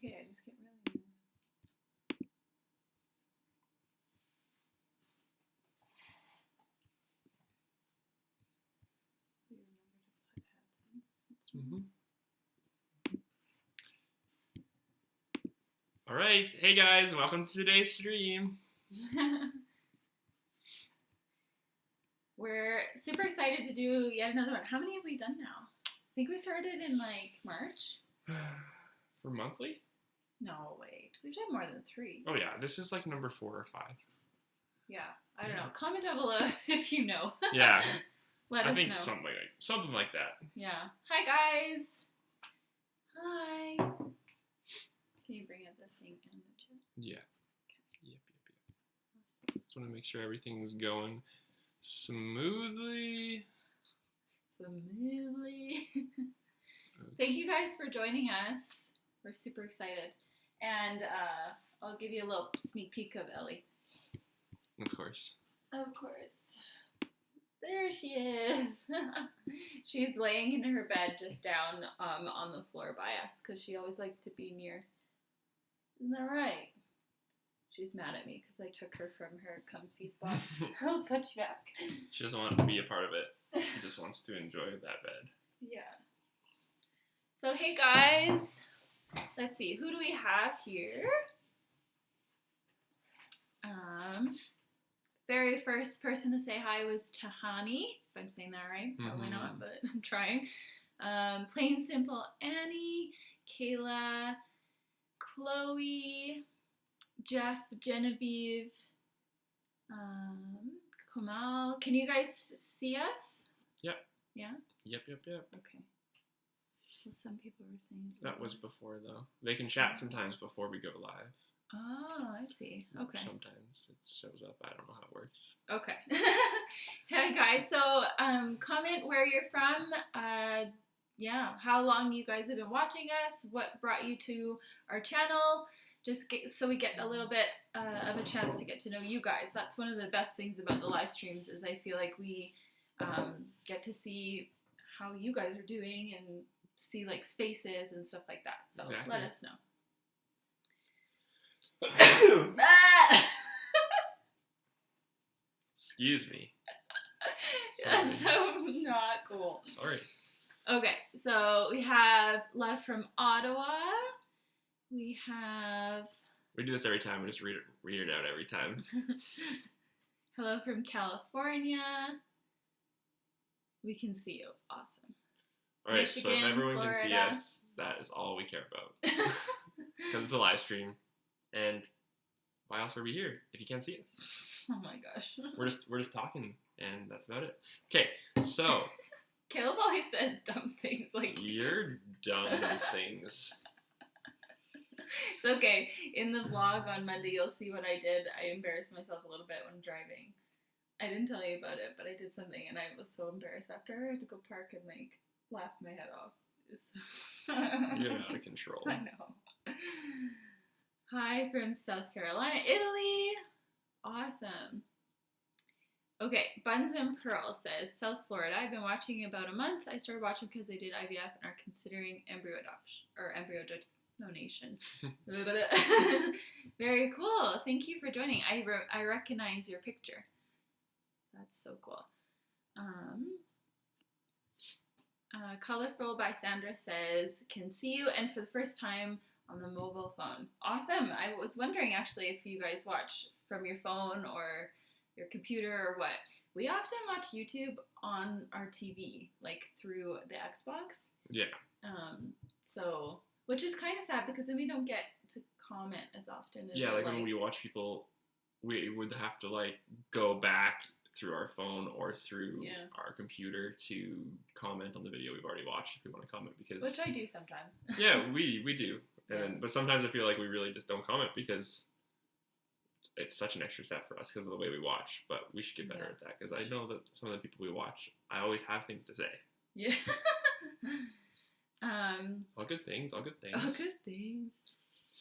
okay. I just get really... Mm-hmm. All right. Hey, guys. Welcome to today's stream. We're super excited to do yet another one. How many have we done now? I think we started in, like, March. For monthly? No, wait. We've done more than 3. Oh, yeah. This is, like, number 4 or 5. Yeah. I don't know. Comment down below if you know. Yeah. Let us know. I think something like that. Yeah. Hi, guys. Hi. Can you bring up the thing in the chat? Yeah. Okay. Yep. Awesome. Just want to make sure everything's going smoothly. Thank you guys for joining us. We're super excited. And I'll give you a little sneak peek of Ellie. Of course. Of course. There she is. She's laying in her bed just down on the floor by us because she always likes to be near. Isn't that right? She's mad at me because I took her from her comfy spot. I'll put you back. She doesn't want to be a part of it. She just wants to enjoy that bed. Yeah. So, hey guys. Let's see. Who do we have here? Very first person to say hi was Tahani. If I'm saying that right. Probably not, but I'm trying. Plain Simple Annie, Kayla, Chloe, Jeff, Genevieve, Kamal. Can you guys see us? Yep. Yeah? Yep. Okay. Well, some people were saying so. That was before, though. They can chat sometimes before we go live. Oh, I see. Okay. Sometimes it shows up. I don't know how it works. Okay. Hey, guys. So, comment where you're from. How long you guys have been watching us. What brought you to our channel. So we get a little bit of a chance to get to know you guys. That's one of the best things about the live streams is I feel like we get to see how you guys are doing and see like faces and stuff like that. So exactly. Let us know. Excuse me. That's so not cool. Sorry. Okay, so we have love from Ottawa. We do this every time. We just read it out every time. Hello from California. We can see you. Awesome. All right, Michigan, so if everyone Florida. can see us, that is all we care about. Because it's a live stream. And why else are we here if you can't see us? Oh my gosh. We're just talking, and that's about it. Okay, so Caleb always says dumb things like you're dumb things. It's okay. In the vlog on Monday, you'll see what I did. I embarrassed myself a little bit when driving. I didn't tell you about it, but I did something, and I was so embarrassed after. I had to go park and like laugh my head off. You're out of control. I know. Hi from South Carolina, Italy. Awesome. Okay, Buns and Pearl says, South Florida. I've been watching about a month. I started watching because I did IVF and are considering embryo adoption or embryo donation. Very cool. Thank you for joining. I recognize your picture. That's so cool. Colorful by Sandra says, can see you and for the first time on the mobile phone. Awesome. I was wondering actually if you guys watch from your phone or your computer or what. We often watch YouTube on our TV, like through the Xbox. Yeah. So, which is kind of sad because then we don't get to comment as often. Yeah, like when we watch people, we would have to like go back through our phone or through our computer to comment on the video we've already watched if we want to comment because. Which I do sometimes. Yeah, we do. And but sometimes I feel like we really just don't comment because it's such an extra step for us because of the way we watch. But we should get better at that because I know that some of the people we watch, I always have things to say. Yeah. All good things. All good things.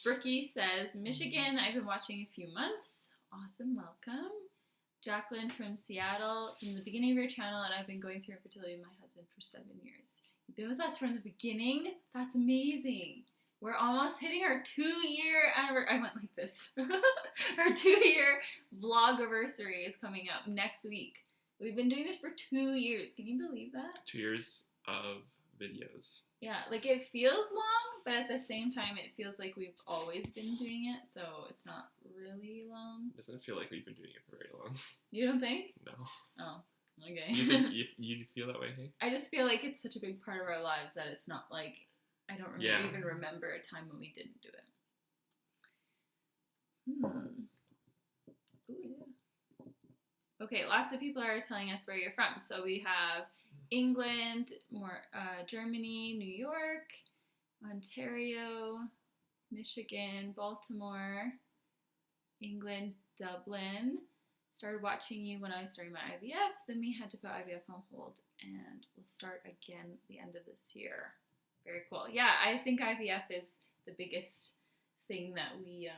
Brookie says, Michigan, I've been watching a few months. Awesome, welcome. Jacqueline from Seattle, from the beginning of your channel, and I've been going through infertility with my husband for 7 years. You've been with us from the beginning? That's amazing. we're almost hitting our 2-year anniversary. I went like this. Our 2-year vlog anniversary is coming up next week. We've been doing this for 2 years. Can you believe that? 2 years of videos. Yeah, like it feels long, but at the same time, it feels like we've always been doing it, so it's not really long. It doesn't feel like we've been doing it for very long. You don't think? No. Oh, okay. You think you feel that way, hey? I just feel like it's such a big part of our lives that it's not like I don't even remember a time when we didn't do it. Ooh, yeah. Okay, lots of people are telling us where you're from. So we have England, Germany, New York, Ontario, Michigan, Baltimore, England, Dublin. Started watching you when I was starting my IVF. Then we had to put IVF on hold, and we'll start again at the end of this year. Very cool. Yeah, I think IVF is the biggest thing that we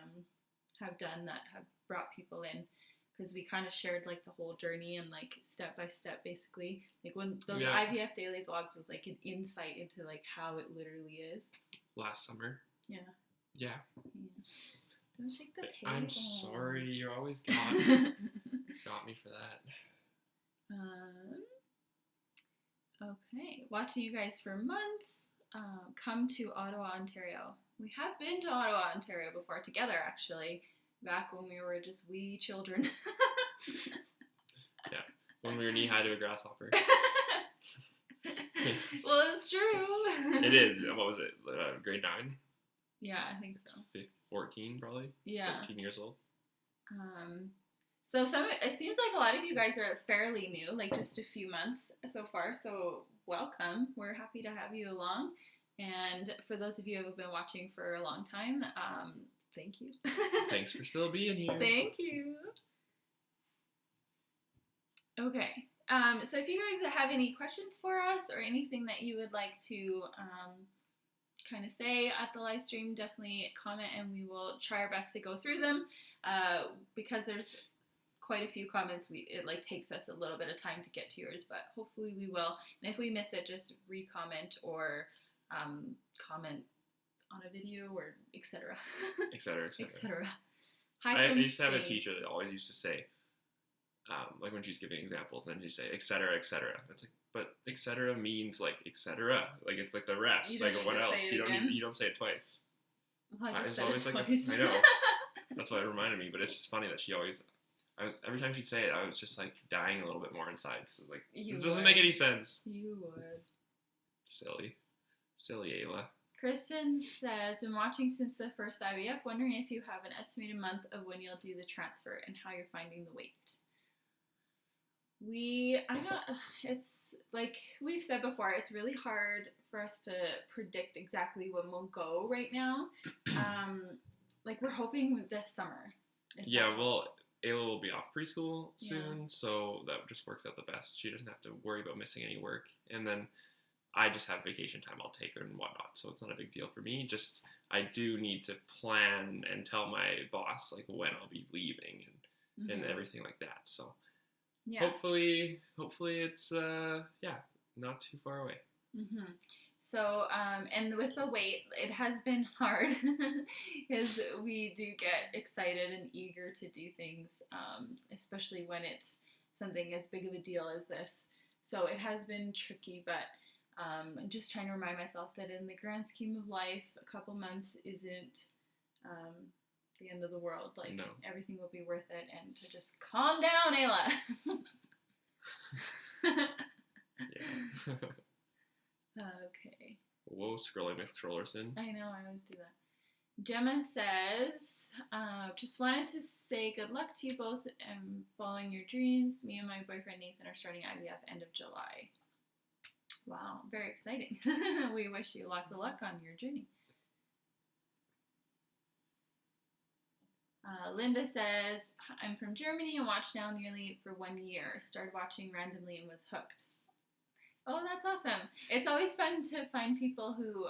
have done that have brought people in, because we kind of shared like the whole journey and like step by step, basically. Like when those IVF daily vlogs was like an insight into like how it literally is. Last summer. Yeah. Don't shake the table. I'm sorry, you're always got me for that. Okay, watching you guys for months. Come to Ottawa, Ontario. We have been to Ottawa, Ontario before together, actually, back when we were just wee children. Yeah, when we were knee-high to a grasshopper. Well, it's true. It is. What was it? Grade 9? Yeah, I think so. 14, probably? Yeah. 13 years old. So it seems like a lot of you guys are fairly new, like just a few months so far. So welcome. We're happy to have you along. And for those of you who have been watching for a long time, thank you. Thanks for still being here. Thank you. Okay. So if you guys have any questions for us or anything that you would like to kind of say at the live stream, definitely comment and we will try our best to go through them. Because there's quite a few comments, it like takes us a little bit of time to get to yours, but hopefully we will. And if we miss it, just re-comment or comment on a video or etc. etc. I used to have a teacher that always used to say, like when she's giving examples, and then she'd say etc. etc. It's like, but etc. means like etc. Like it's like the rest. Like what else? You don't say it twice. Well, I just said always it like twice. I know. That's what it reminded me. But it's just funny that she always. Every time she'd say it, I was just like dying a little bit more inside because like it doesn't make any sense. You would. Silly Ayla. Kristen says, been watching since the first IVF, wondering if you have an estimated month of when you'll do the transfer and how you're finding the weight. It's like we've said before, it's really hard for us to predict exactly when we'll go right now. Like we're hoping this summer. Yeah, well, Ayla will be off preschool soon, so that just works out the best. She doesn't have to worry about missing any work. And then I just have vacation time I'll take her and whatnot, so it's not a big deal for me. Just I do need to plan and tell my boss like when I'll be leaving and everything like that. So hopefully it's not too far away. So and with the weight, it has been hard because we do get excited and eager to do things, especially when it's something as big of a deal as this. So it has been tricky, but I'm just trying to remind myself that in the grand scheme of life, a couple months isn't the end of the world. Like, no. Everything will be worth it, and to just calm down, Ayla. Yeah. Okay. Whoa, scrolling next scrollerson. I know, I always do that. Gemma says, just wanted to say good luck to you both and following your dreams. Me and my boyfriend Nathan are starting IVF end of July. Wow, very exciting. We wish you lots of luck on your journey. Linda says, I'm from Germany and watched now nearly for 1 year. Started watching randomly and was hooked. Oh, that's awesome. It's always fun to find people who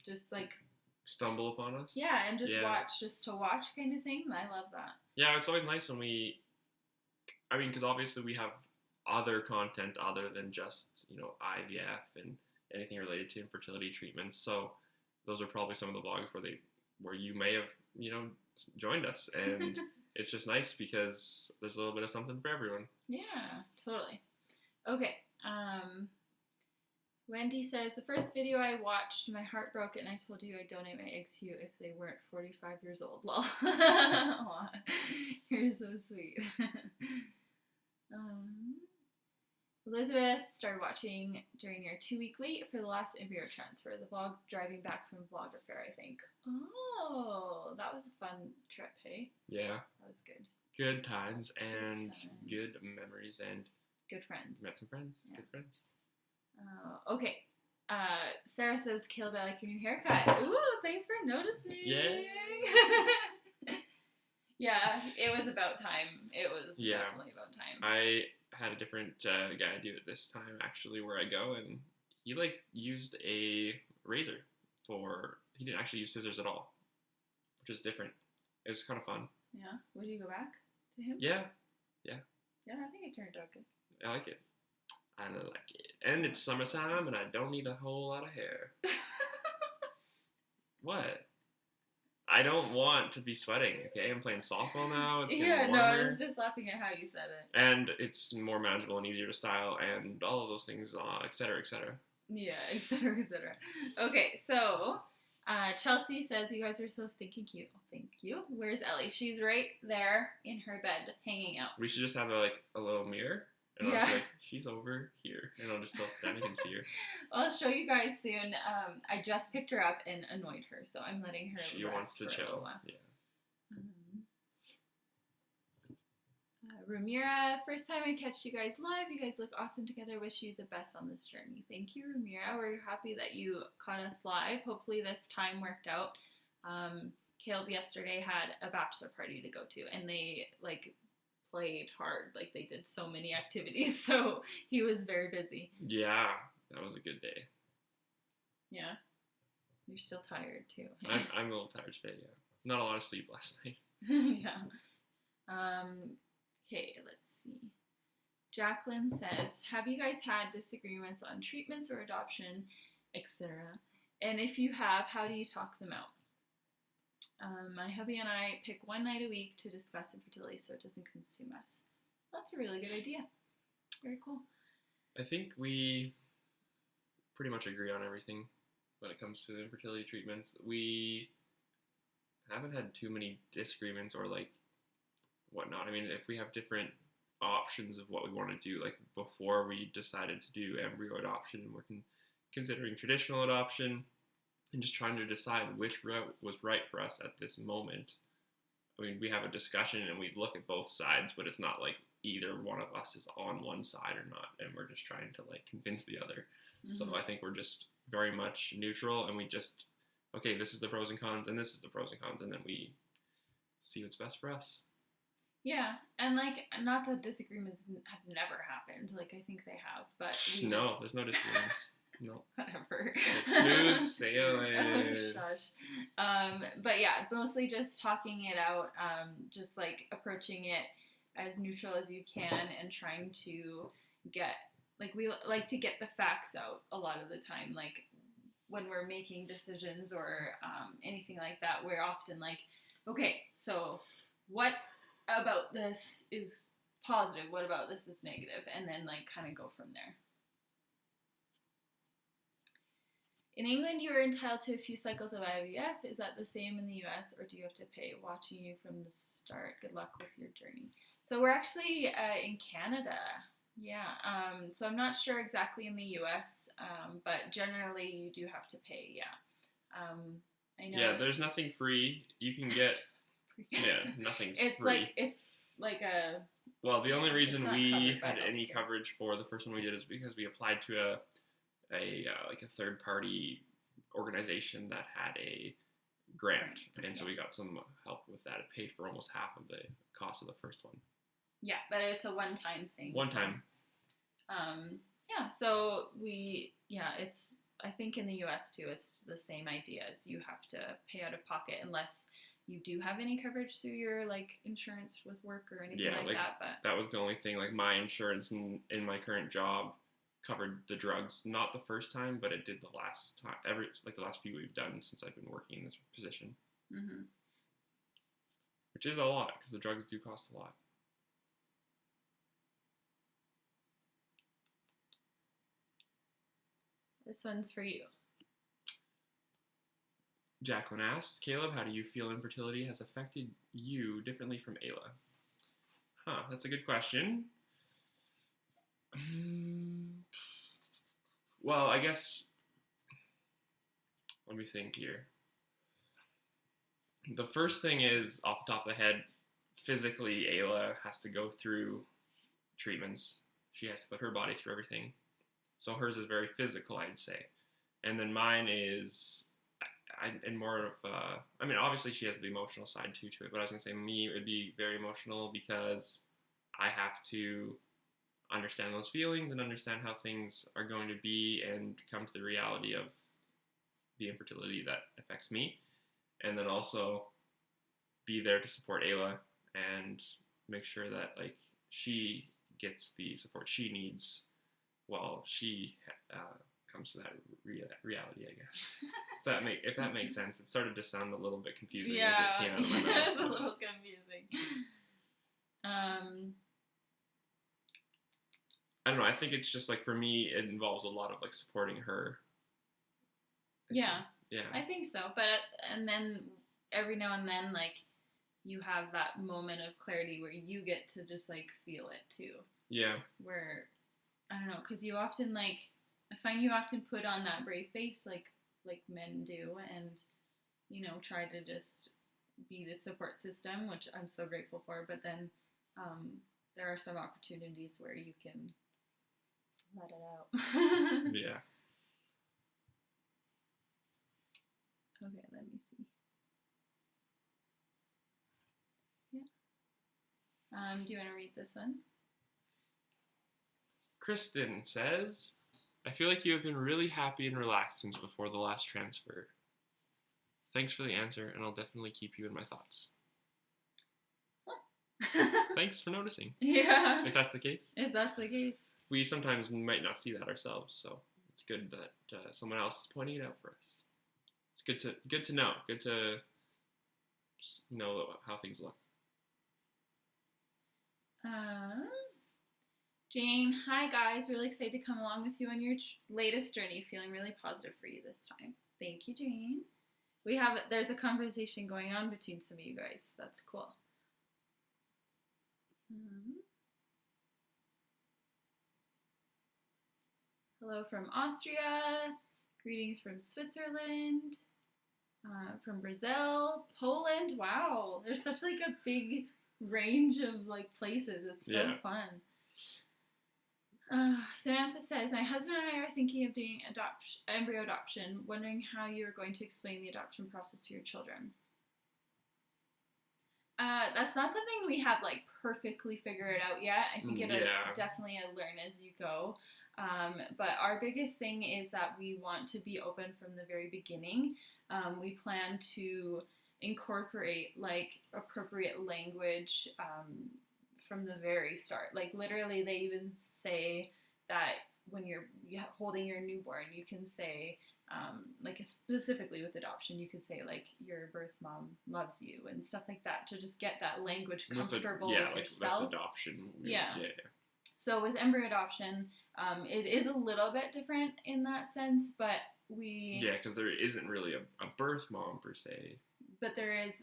just like stumble upon us. Yeah, and just watch just to watch kind of thing. I love that. Yeah, it's always nice when because obviously we have other content other than just, IVF and anything related to infertility treatments. So those are probably some of the vlogs where you may have, joined us, and it's just nice because there's a little bit of something for everyone. Yeah, totally. Okay. Wendy says, the first video I watched, my heart broke and I told you I'd donate my eggs to you if they weren't 45 years old. Lol. You're so sweet. Elizabeth started watching during your 2-week wait for the last embryo transfer, the vlog driving back from Vlogger Fair, I think. Oh, that was a fun trip, hey? Yeah. That was good. Good times and good memories and good friends. Met some friends. Yeah. Good friends. Okay. Sarah says, Caleb, I like your new haircut. Ooh, thanks for noticing. Yeah. Yeah, it was about time. It was definitely about time. I had a different guy do it this time, actually, where I go, and he, used a razor he didn't actually use scissors at all, which is different. It was kind of fun. Yeah? Would you go back to him? Yeah. Yeah, I think it turned out good. I like it. And it's summertime, and I don't need a whole lot of hair. What? I don't want to be sweating, okay? I'm playing softball now. It's getting warmer. I was just laughing at how you said it. And it's more manageable and easier to style, and all of those things, et cetera, et cetera. Yeah, et cetera, et cetera. Okay, so Chelsea says, you guys are so stinking cute. Oh, thank you. Where's Ellie? She's right there in her bed, hanging out. We should just have a little mirror. And I'll be like, she's over here. And I'll just tell Danny can see her. I'll show you guys soon. I just picked her up and annoyed her, so I'm letting her She rest wants to for chill. A little while. Yeah. Ramira, first time I catch you guys live. You guys look awesome together. Wish you the best on this journey. Thank you, Ramira. We're happy that you caught us live. Hopefully this time worked out. Caleb yesterday had a bachelor party to go to, and they played hard. They did so many activities, so he was very busy. Yeah, that was a good day. Yeah. You're still tired too. I'm a little tired today, yeah. Not a lot of sleep last night. Yeah. Okay, let's see. Jacqueline says, have you guys had disagreements on treatments or adoption, etc.? And if you have, how do you talk them out? My hubby and I pick one night a week to discuss infertility so it doesn't consume us. That's a really good idea. Very cool. I think we pretty much agree on everything when it comes to infertility treatments. We haven't had too many disagreements or whatnot. I mean, if we have different options of what we want to do, before we decided to do embryo adoption, and we're considering traditional adoption, and just trying to decide which route was right for us at this moment. I mean, we have a discussion and we look at both sides, but it's not either one of us is on one side or not, and we're just trying to convince the other. Mm-hmm. So I think we're just very much neutral, and we just, okay, this is the pros and cons, and this is the pros and cons, and then we see what's best for us. Yeah, and not that disagreements have never happened. I think they have, but there's no disagreements. No. Whatever. It's smooth sailing. Oh, shush. But yeah, mostly just talking it out, just approaching it as neutral as you can and trying to get, we like to get the facts out a lot of the time. When we're making decisions or anything like that, we're often okay, so what about this is positive? What about this is negative? And then kind of go from there. In England, you are entitled to a few cycles of IVF. Is that the same in the US, or do you have to pay? Watching you from the start. Good luck with your journey. So we're actually in Canada. Yeah. So I'm not sure exactly in the US, but generally you do have to pay. Yeah. I know. Yeah, there's nothing free. You can get. Yeah, nothing's it's free. It's a. Well, the only reason we had any coverage for the first one we did is because we applied to a third party organization that had a grant, and so we got some help with that. It paid for almost half of the cost of the first one. Yeah, but it's a one-time thing. One time. Yeah, so it's, I think in the US too, it's the same idea as you have to pay out of pocket unless you do have any coverage through your insurance with work or anything that. But that was the only thing. My insurance in my current job covered the drugs, not the first time, but it did the last time, the last few we've done since I've been working in this position. Mm-hmm. Which is a lot, because the drugs do cost a lot. This one's for you. Jacqueline asks, Caleb, how do you feel infertility has affected you differently from Ayla? That's a good question. Well, I guess, let me think here. The first thing is, off the top of the head, physically, Ayla has to go through treatments. She has to put her body through everything. So hers is very physical, I'd say. And then mine is, and more of, obviously she has the emotional side too to it, but I was going to say me, it would be very emotional because I have to understand those feelings and understand how things are going to be and come to the reality of the infertility that affects me. And then also be there to support Ayla and make sure that, like, she gets the support she needs while she comes to that reality, I guess. If that makes sense. It started to sound a little bit confusing as it came out of my mouth. It's a little confusing. I don't know. I think it's just like, for me, it involves a lot of like supporting her. Yeah. Yeah. I think so. And then every now and then, like, you have that moment of clarity where you get to just like feel it too. Yeah. Where, I don't know, because you often I find you often put on that brave face like men do, and, you know, try to just be the support system, which I'm so grateful for. But then there are some opportunities where you can let it out. Yeah. Okay, let me see. Yeah. Do you want to read this one? Kristen says, I feel like you have been really happy and relaxed since before the last transfer. Thanks for the answer, and I'll definitely keep you in my thoughts. Thanks for noticing. Yeah. If that's the case. If that's the case. We sometimes might not see that ourselves, so it's good that someone else is pointing it out for us. It's good to know. Good to know how things look. Jane, hi guys, really excited to come along with you on your latest journey. Feeling really positive for you this time. Thank you, Jane. There's a conversation going on between some of you guys. That's cool. Hello from Austria. Greetings from Switzerland. From Brazil, Poland. Wow, there's such like a big range of like places. It's so fun. Samantha says, my husband and I are thinking of doing embryo adoption, wondering how you're going to explain the adoption process to your children. That's not something we have like perfectly figured out yet. I think it's definitely a learn as you go. But our biggest thing is that we want to be open from the very beginning. We plan to incorporate like appropriate language from the very start. Like literally they even say that when you're holding your newborn, you can say, like specifically with adoption, you could say like your birth mom loves you and stuff like that to just get that language comfortable with yourself. That's adoption. Yeah. So with embryo adoption, it is a little bit different in that sense, but because there isn't really a birth mom per se. But there is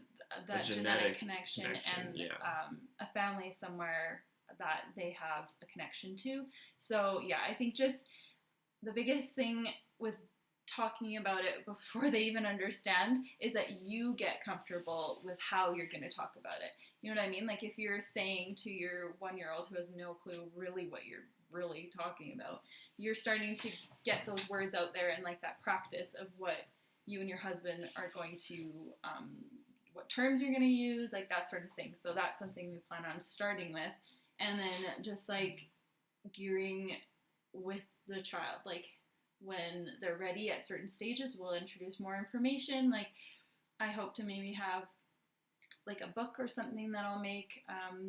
that genetic connection and a family somewhere that they have a connection to. So yeah, I think just the biggest thing with talking about it before they even understand is that you get comfortable with how you're going to talk about it. You know what I mean? Like if you're saying to your 1-year-old who has no clue really what you're really talking about, you're starting to get those words out there and like that practice of what you and your husband are going to, what terms you're going to use, like that sort of thing. So that's something we plan on starting with. And then just like gearing with the child, like when they're ready at certain stages, we'll introduce more information. Like I hope to maybe have like a book or something that I'll make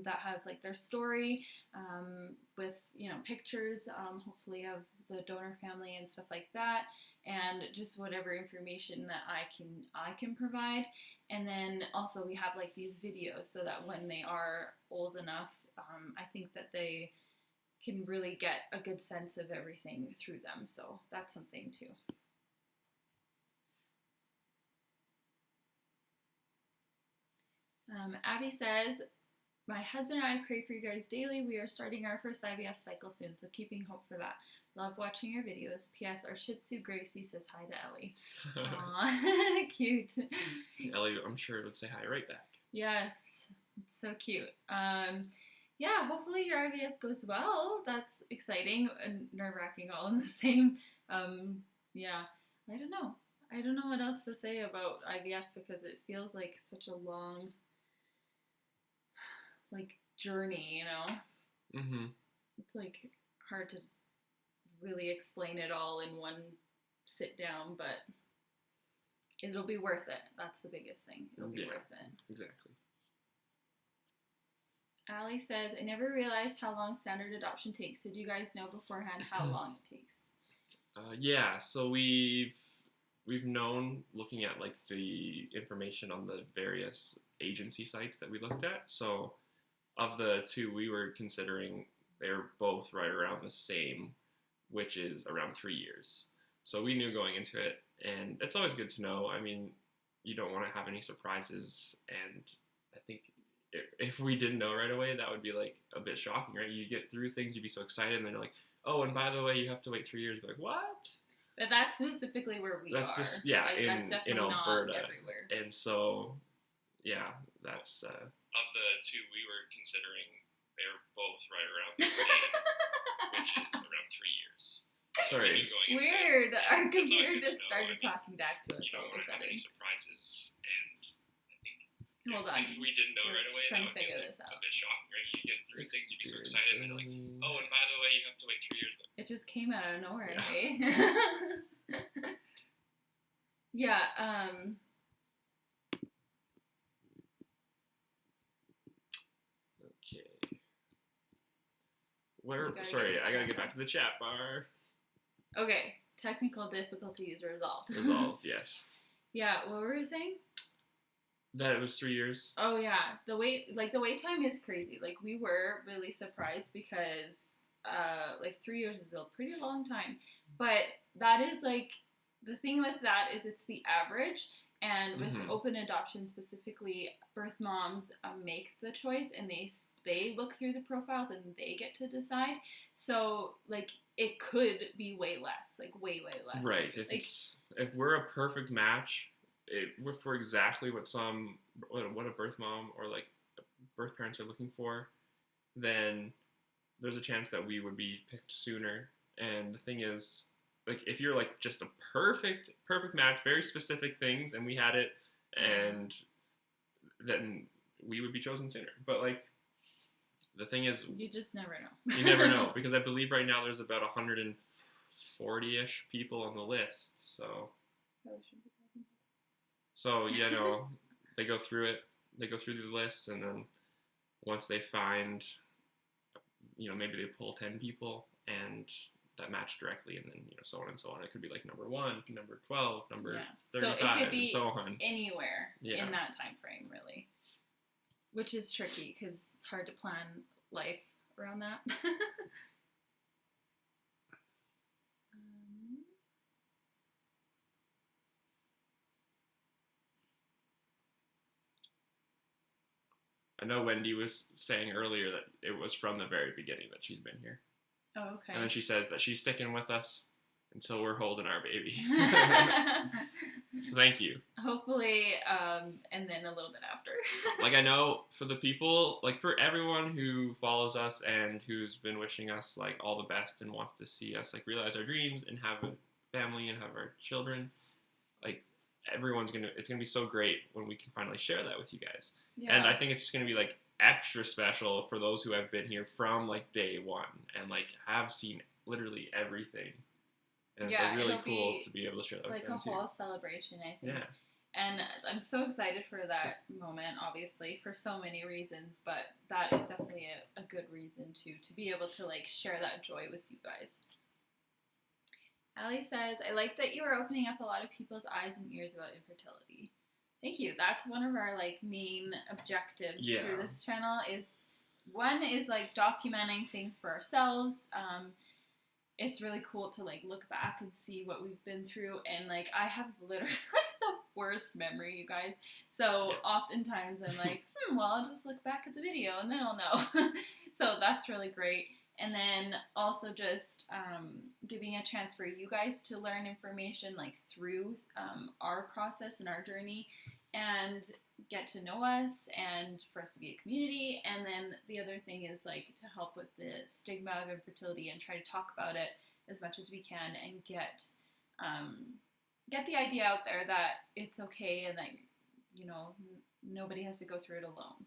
that has like their story with, you know, pictures hopefully of the donor family and stuff like that, and just whatever information that I can provide. And then also we have like these videos so that when they are old enough, I think that they can really get a good sense of everything through them. So that's something too. Abby says, my husband and I pray for you guys daily. We are starting our first IVF cycle soon, so keeping hope for that. Love watching your videos. P.S. Our Shih Tzu Gracie says hi to Ellie. Aww, cute. Ellie, I'm sure, would say hi right back. Yes, it's so cute. Yeah, hopefully your IVF goes well. That's exciting and nerve-wracking all in the same. Yeah, I don't know. I don't know what else to say about IVF because it feels like such a long, like, journey, you know? Mm-hmm. It's, like, hard to really explain it all in one sit down, but it'll be worth it. That's the biggest thing. It'll be worth it. Exactly. Allie says, I never realized how long standard adoption takes. Did you guys know beforehand how long it takes? Yeah, so we've known, looking at like the information on the various agency sites that we looked at. So of the two we were considering, they're both right around the same, which is around 3 years. So we knew going into it, and it's always good to know. I mean, you don't want to have any surprises, and I think if we didn't know right away, that would be like a bit shocking, right? You get through things, you'd be so excited, and then you're like, oh, and by the way, you have to wait 3 years. You're like, what? But that's specifically where we are. Just, yeah, like, that's definitely in Alberta. Not everywhere. And so, yeah, that's of the two we were considering, they're both right around the same, which is around 3 years. Sorry. Weird. Our computer just started talking back to us. You don't want to have any surprises, and I think hold on. if we didn't know right away, trying that to figure would be this out. A bit shocking, right? You get through things, you'd be so excited, and then like, oh, and by the way, you have to wait 3 years. It just came out of nowhere, yeah. Hey? Yeah, Okay. Sorry, I gotta get back to the chat bar. Okay, technical difficulties resolved. Resolved, yes. Yeah, what were we saying? That it was 3 years. Oh yeah, the wait time is crazy. Like, we were really surprised because like 3 years is a pretty long time, but that is like, the thing with that is it's the average, and with open adoption specifically, birth moms make the choice, and they look through the profiles and they get to decide. So like, it could be way less, like way less. Right. If we're a perfect match, if we're exactly what a birth mom or like birth parents are looking for, then there's a chance that we would be picked sooner. And the thing is, like, if you're like just a perfect match, very specific things, and we had it, and then we would be chosen sooner. But like, the thing is, you just never know. You never know, because I believe right now there's about 140-ish people on the list. So you know, they go through it. They go through the lists, and then once they find, you know, maybe they pull 10 people and that match directly, and then, you know, so on and so on. It could be like number 1, number 12, number 35, so it could be and so on. Anywhere in that time frame, really, which is tricky because it's hard to plan life around that. I know Wendy was saying earlier that it was from the very beginning that she's been here. Oh, okay. And then she says that she's sticking with us until we're holding our baby. So thank you. Hopefully, and then a little bit after. Like, I know for the people, like for everyone who follows us and who's been wishing us like all the best and wants to see us like realize our dreams and have a family and have our children, like it's gonna be so great when we can finally share that with you guys. Yeah. And I think it's just gonna be like extra special for those who have been here from like day one and like have seen literally everything. And it's like really cool to be able to share that with them too. Like a whole celebration, I think. Yeah. And I'm so excited for that moment, obviously, for so many reasons, but that is definitely a good reason to be able to like share that joy with you guys. Ellie says, I like that you are opening up a lot of people's eyes and ears about infertility. Thank you. That's one of our like main objectives through this channel is one is like documenting things for ourselves. It's really cool to like look back and see what we've been through, and like I have literally the worst memory, you guys. So oftentimes I'm like, well, I'll just look back at the video and then I'll know. So that's really great. And then also just giving a chance for you guys to learn information like through our process and our journey, and get to know us, and for us to be a community. And then the other thing is like to help with the stigma of infertility and try to talk about it as much as we can, and get the idea out there that it's okay, and that, you know, nobody has to go through it alone.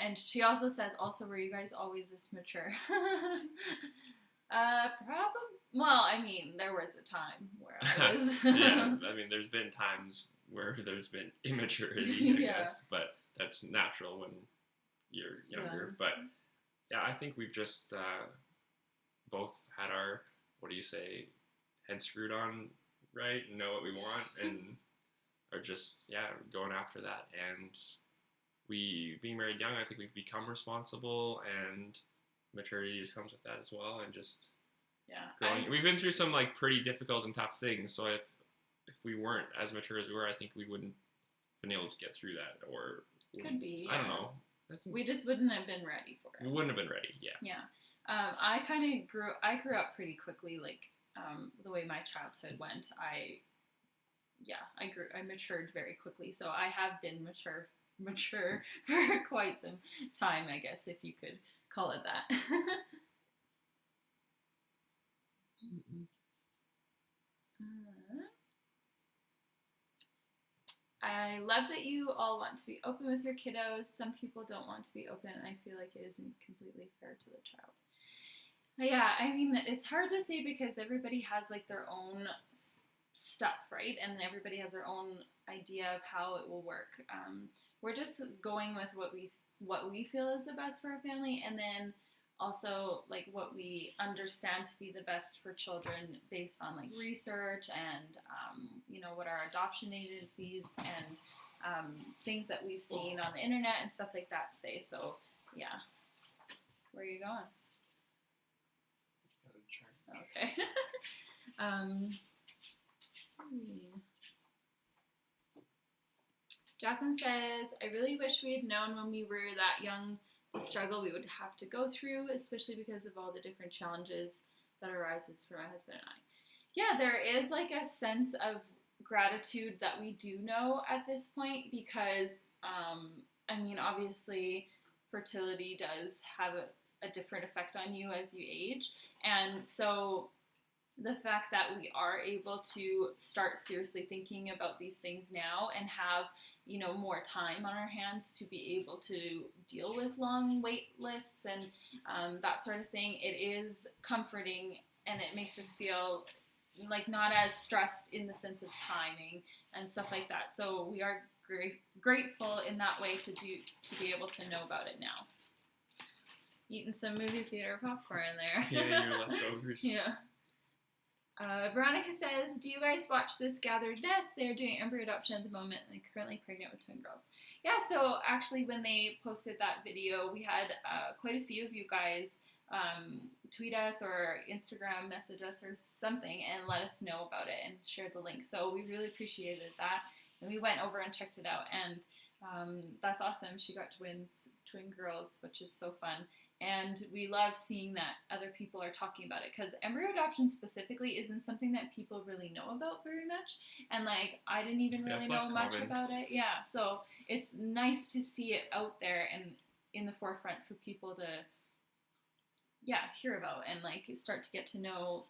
And she also says, also, were you guys always this mature? Probably. Well, I mean, there was a time where I was. Yeah, I mean, there's been times where there's been immaturity, I guess, but that's natural when you're younger. Yeah. But yeah, I think we've just both had our, what do you say, head screwed on right, and know what we want, and are just, going after that. And we, being married young, I think we've become responsible, and maturity just comes with that as well, and just we've been through some like pretty difficult and tough things, so if we weren't as mature as we were, I think we wouldn't have been able to get through that, or could be, I don't know, we just wouldn't have been ready for it. We wouldn't have been ready. I grew up pretty quickly, like the way my childhood went. I matured very quickly, so I have been mature for quite some time, I guess, if you could call it that. I love that you all want to be open with your kiddos. Some people don't want to be open, and I feel like it isn't completely fair to the child. Yeah, I mean, it's hard to say because everybody has like their own stuff, right? And everybody has their own idea of how it will work. We're just going with what we feel is the best for our family, and then also like what we understand to be the best for children based on like research and what our adoption agencies and things that we've seen on the internet and stuff like that say. So yeah, where are you going? Okay. Jacqueline says, I really wish we had known when we were that young the struggle we would have to go through, especially because of all the different challenges that arises for my husband and I. Yeah, there is like a sense of gratitude that we do know at this point because, I mean, obviously fertility does have a different effect on you as you age. And so the fact that we are able to start seriously thinking about these things now and have, more time on our hands to be able to deal with long wait lists and that sort of thing, it is comforting, and it makes us feel like not as stressed in the sense of timing and stuff like that. So we are grateful in that way to be able to know about it now. Eating some movie theater popcorn there. Yeah, your leftovers. Yeah. Veronica says, do you guys watch this Gathered Nest? They're doing embryo adoption at the moment, and they're currently pregnant with twin girls. Yeah, so actually when they posted that video, we had quite a few of you guys tweet us or Instagram message us or something and let us know about it and share the link. So we really appreciated that, and we went over and checked it out, and that's awesome. She got twin girls, which is so fun. And we love seeing that other people are talking about it, because embryo adoption specifically isn't something that people really know about very much. And like, I didn't even really know much about it. Yeah, so it's nice to see it out there and in the forefront for people to, hear about and like start to get to know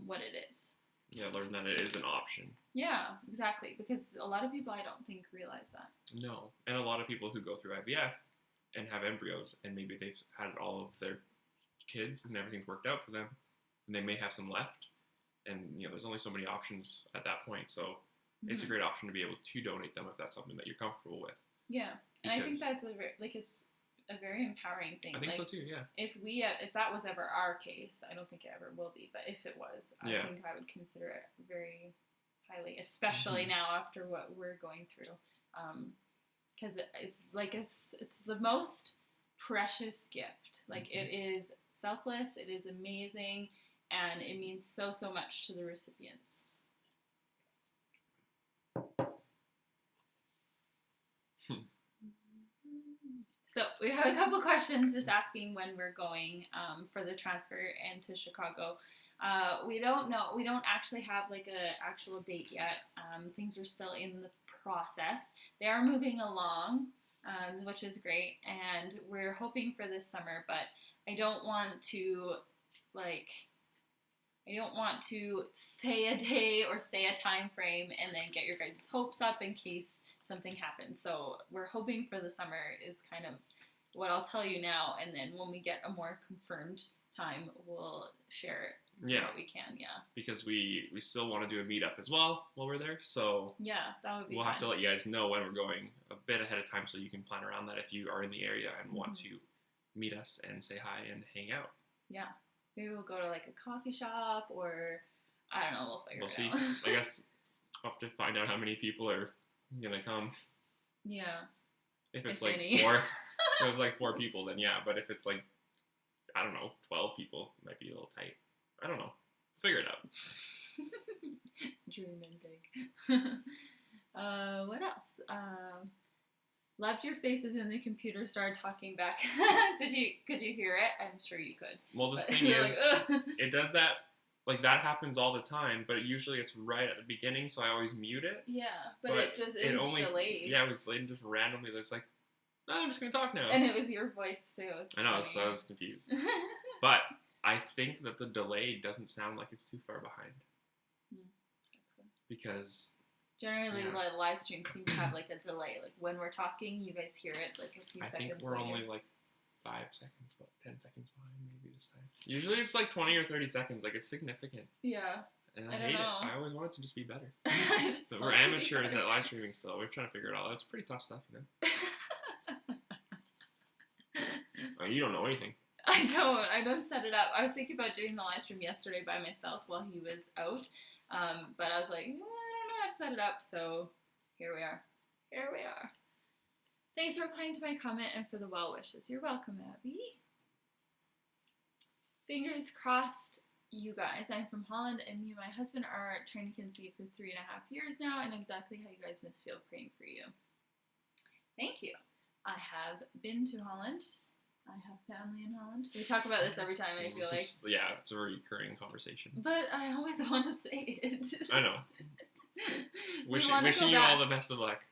what it is. Yeah, learn that it is an option. Yeah, exactly. Because a lot of people, I don't think, realize that. No, and a lot of people who go through IVF and have embryos, and maybe they've had all of their kids and everything's worked out for them, and they may have some left, and there's only so many options at that point, so it's a great option to be able to donate them if that's something that you're comfortable with. Yeah, and I think that's a very empowering thing. I think so too. Yeah. If that was ever our case, I don't think it ever will be, but if it was, I think I would consider it very highly, especially now after what we're going through, because it's like it's the most precious gift. Like it is selfless, it is amazing, and it means so much to the recipients. So we have a couple questions just asking when we're going for the transfer and to Chicago. We don't know. We don't actually have like an actual date yet. Things are still in the process. They are moving along, which is great, and we're hoping for this summer. But I don't want to say a day or say a time frame and then get your guys' hopes up in case something happens. So we're hoping for the summer is kind of what I'll tell you now, and then when we get a more confirmed time, we'll share what we can. Yeah. Because we still want to do a meetup as well while we're there. So yeah, that would be we'll have to let you guys know when we're going a bit ahead of time so you can plan around that if you are in the area and want to meet us and say hi and hang out. Yeah. Maybe we'll go to like a coffee shop or I don't know. We'll figure it out. I guess I'll have to find out how many people are gonna come. Yeah. If it's like any. 4, if it was like 4 people, then yeah. But if it's like, I don't know, 12 people, it might be a little tight. I don't know. Figure it out. Dreaming big. What else? Loved your faces when the computer started talking back. Could you hear it? I'm sure you could. Well, the thing is, it does that. Like, that happens all the time, but usually it's right at the beginning, so I always mute it. Yeah, but it just is delayed. Yeah, it was delayed just randomly. It's like, no, I'm just going to talk now. And it was your voice, too. I know, so I was confused. But I think that the delay doesn't sound like it's too far behind. That's good. Because... generally, like, live streams seem to have, like, a delay. Like, when we're talking, you guys hear it, like, a few seconds later. I think we're only, like, 5 seconds, 10 seconds behind maybe this time. Usually it's like 20 or 30 seconds. Like, it's significant. Yeah. And I hate it. I always want it to just be better. So we're amateurs at live streaming still. We're trying to figure it all out. It's pretty tough stuff, you know? You don't know anything. I don't set it up. I was thinking about doing the live stream yesterday by myself while he was out. But I was like, I don't know how to set it up. So here we are. Thanks for replying to my comment and for the well wishes. You're welcome, Abby. Fingers crossed, you guys. I'm from Holland, and me and my husband are trying to conceive for 3.5 years now, and exactly how you guys must feel praying for you. Thank you. I have been to Holland. I have family in Holland. We talk about this every time, I feel like. Yeah, it's a recurring conversation. But I always want to say it. I know. Wishing you all the best of luck.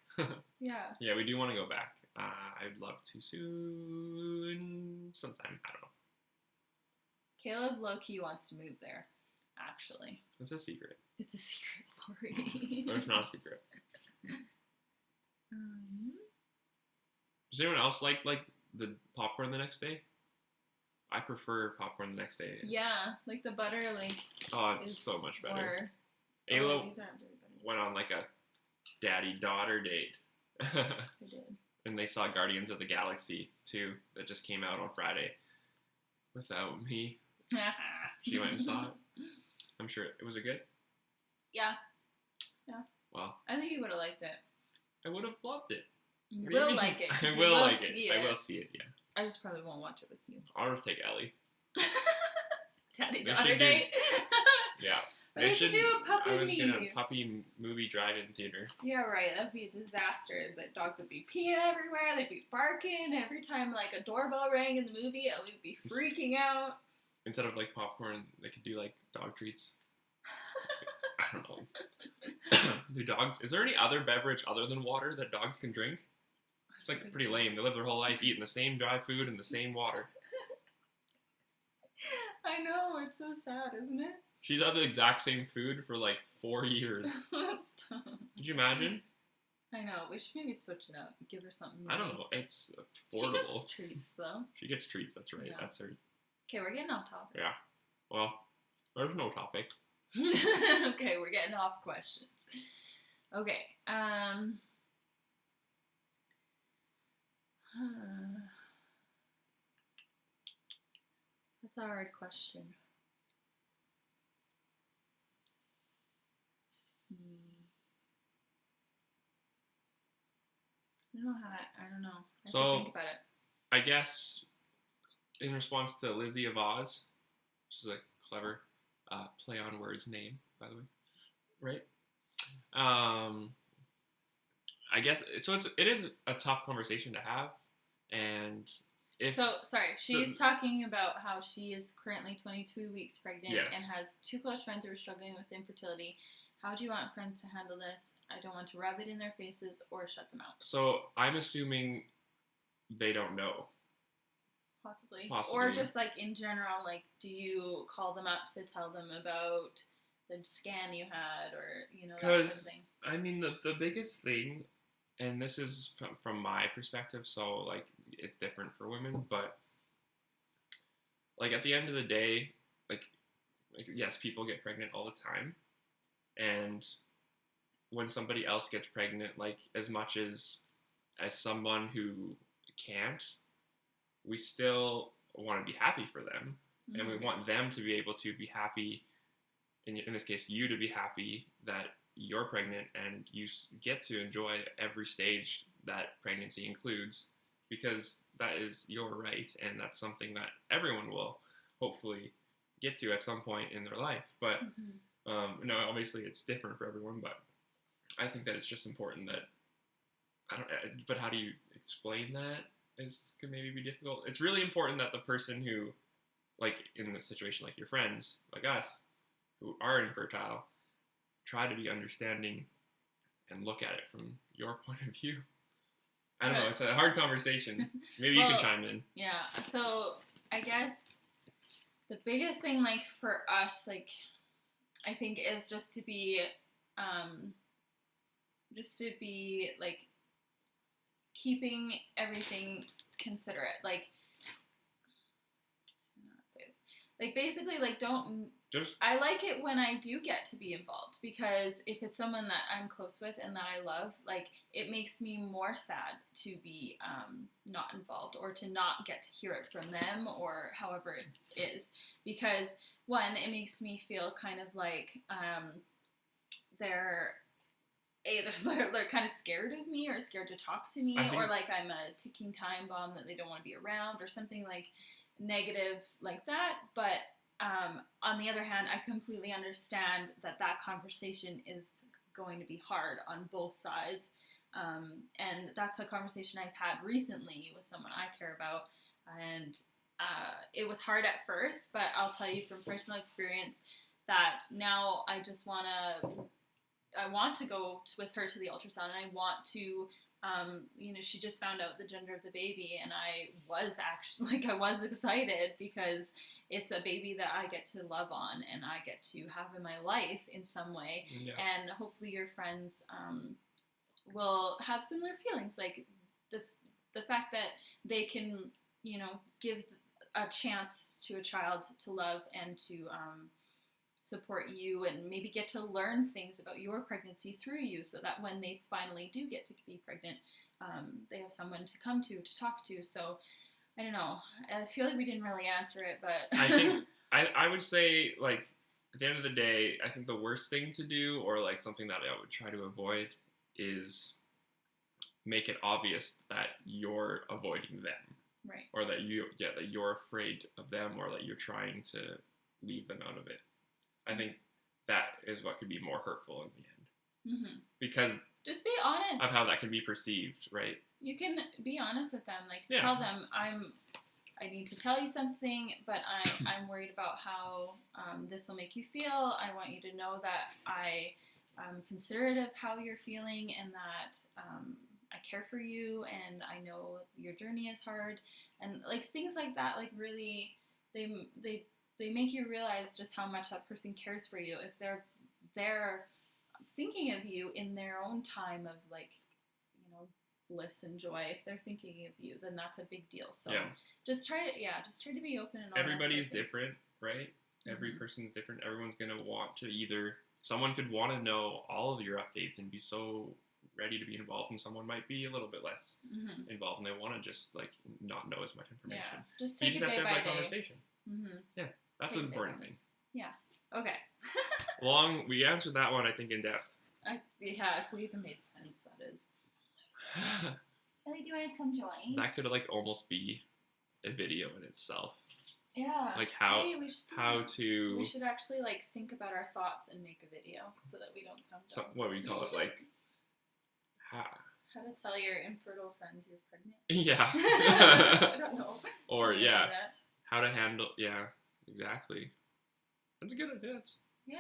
Yeah. Yeah, we do want to go back. I'd love to soon. Sometime. I don't know. Caleb low-key wants to move there, actually. It's a secret. It's a secret, sorry. But it's not a secret. Does anyone else like the popcorn the next day? I prefer popcorn the next day. Yeah, like the butter, like. Oh, it's so much better. Ayla went on like a daddy-daughter date. They did. And they saw Guardians of the Galaxy 2 that just came out on Friday. Without me. She went and saw it. I'm sure it was good. Yeah. Well. I think you would have liked it. I would have loved it. You will like it. I will like it. I will see it, yeah. I just probably won't watch it with you. I'll just take Ellie. Daddy-daughter date? Yeah. They should do a puppy I was going to puppy movie drive-in theater. Yeah, right. That'd be a disaster. The dogs would be peeing everywhere. They'd be barking. Every time, like, a doorbell rang in the movie, Ellie would be freaking out. Instead of, like, popcorn, they could do, like, dog treats. I don't know. Do dogs... Is there any other beverage other than water that dogs can drink? It's, like, pretty lame. They live their whole life eating the same dry food and the same water. I know. It's so sad, isn't it? She's had the exact same food for like 4 years. Stop. Could you imagine? I know. We should maybe switch it up. Give her something new. I don't know. It's affordable. She gets treats, though. She gets treats. That's right. Yeah. That's her. Okay, we're getting off topic. Yeah. Well, there's no topic. Okay, we're getting off questions. Okay. That's a hard question. I don't know how I don't know. I have to think about it. I guess in response to Lizzie of Oz, which is a clever play on words name, by the way, right? I guess so. It is a tough conversation to have, and she's talking about how she is currently 22 weeks pregnant and has 2 close friends who are struggling with infertility. How do you want friends to handle this? I don't want to rub it in their faces or shut them out. So I'm assuming they don't know. Possibly. Or just like in general, like, do you call them up to tell them about the scan you had, or that sort of thing? I mean, the biggest thing, and this is from my perspective, so like it's different for women, but like at the end of the day, like yes, people get pregnant all the time, and when somebody else gets pregnant, like as much as someone who can't, we still want to be happy for them, mm-hmm. and we want them to be able to be happy. In this case, you to be happy that you're pregnant and you get to enjoy every stage that pregnancy includes, because that is your right, and that's something that everyone will hopefully get to at some point in their life. But mm-hmm. No, obviously it's different for everyone, but I think that it's just important that but how do you explain that could maybe be difficult. It's really important that the person who, like in this situation, like your friends, like us, who are infertile, try to be understanding and look at it from your point of view. I don't know, it's a hard conversation. Maybe you can chime in. Yeah, so I guess the biggest thing, like, for us, like, I think is just to be, like, keeping everything considerate. Like, I don't know how to say this. Like, basically, like, I like it when I do get to be involved, because if it's someone that I'm close with and that I love, like, it makes me more sad to be not involved, or to not get to hear it from them, or however it is, because one, it makes me feel kind of like they're kind of scared of me, or scared to talk to me, or like I'm a ticking time bomb that they don't want to be around, or something like negative like that. But on the other hand, I completely understand that conversation is going to be hard on both sides. And that's a conversation I've had recently with someone I care about. And it was hard at first, but I'll tell you from personal experience that now I just want to go with her to the ultrasound, and I want to, she just found out the gender of the baby, and I was excited, because it's a baby that I get to love on, and I get to have in my life in some way. Yeah. And hopefully your friends will have similar feelings, like the fact that they can, give a chance to a child to love and to support you, and maybe get to learn things about your pregnancy through you, so that when they finally do get to be pregnant, they have someone to come to talk to. So I don't know, I feel like we didn't really answer it, but I think I would say, like, at the end of the day, I think the worst thing to do, or like something that I would try to avoid, is make it obvious that you're avoiding them, right? Or that you're afraid of them, or that you're trying to leave them out of it. I think that is what could be more hurtful in the end. Mm-hmm. Because just be honest of how that can be perceived, right? You can be honest with them, like tell them, I need to tell you something, but I'm worried about how this will make you feel. I want you to know that I'm considerate of how you're feeling, and that I care for you, and I know your journey is hard, and like things like that. Like, really, they make you realize just how much that person cares for you. If they're thinking of you in their own time of, like, bliss and joy, if they're thinking of you, then that's a big deal. So just try to be open and honest. Everybody's different, right? Mm-hmm. Every person's different. Everyone's gonna want to someone could want to know all of your updates and be so ready to be involved, and someone might be a little bit less involved, and they want to just like not know as much information. Yeah, just take it day by day. Conversation. Yeah, that's an important thing. Yeah. Okay. We answered that one, I think, in depth. Yeah, if we even made sense, that is. Ellie, do you want to come join? That could like almost be a video in itself. Yeah. Like how to. We should actually like think about our thoughts and make a video so that we don't sound dumb. What would you call it? Like how to tell your infertile friends you're pregnant. Yeah. I don't know. Or yeah, how to handle. Yeah, exactly. That's a good idea. Yeah.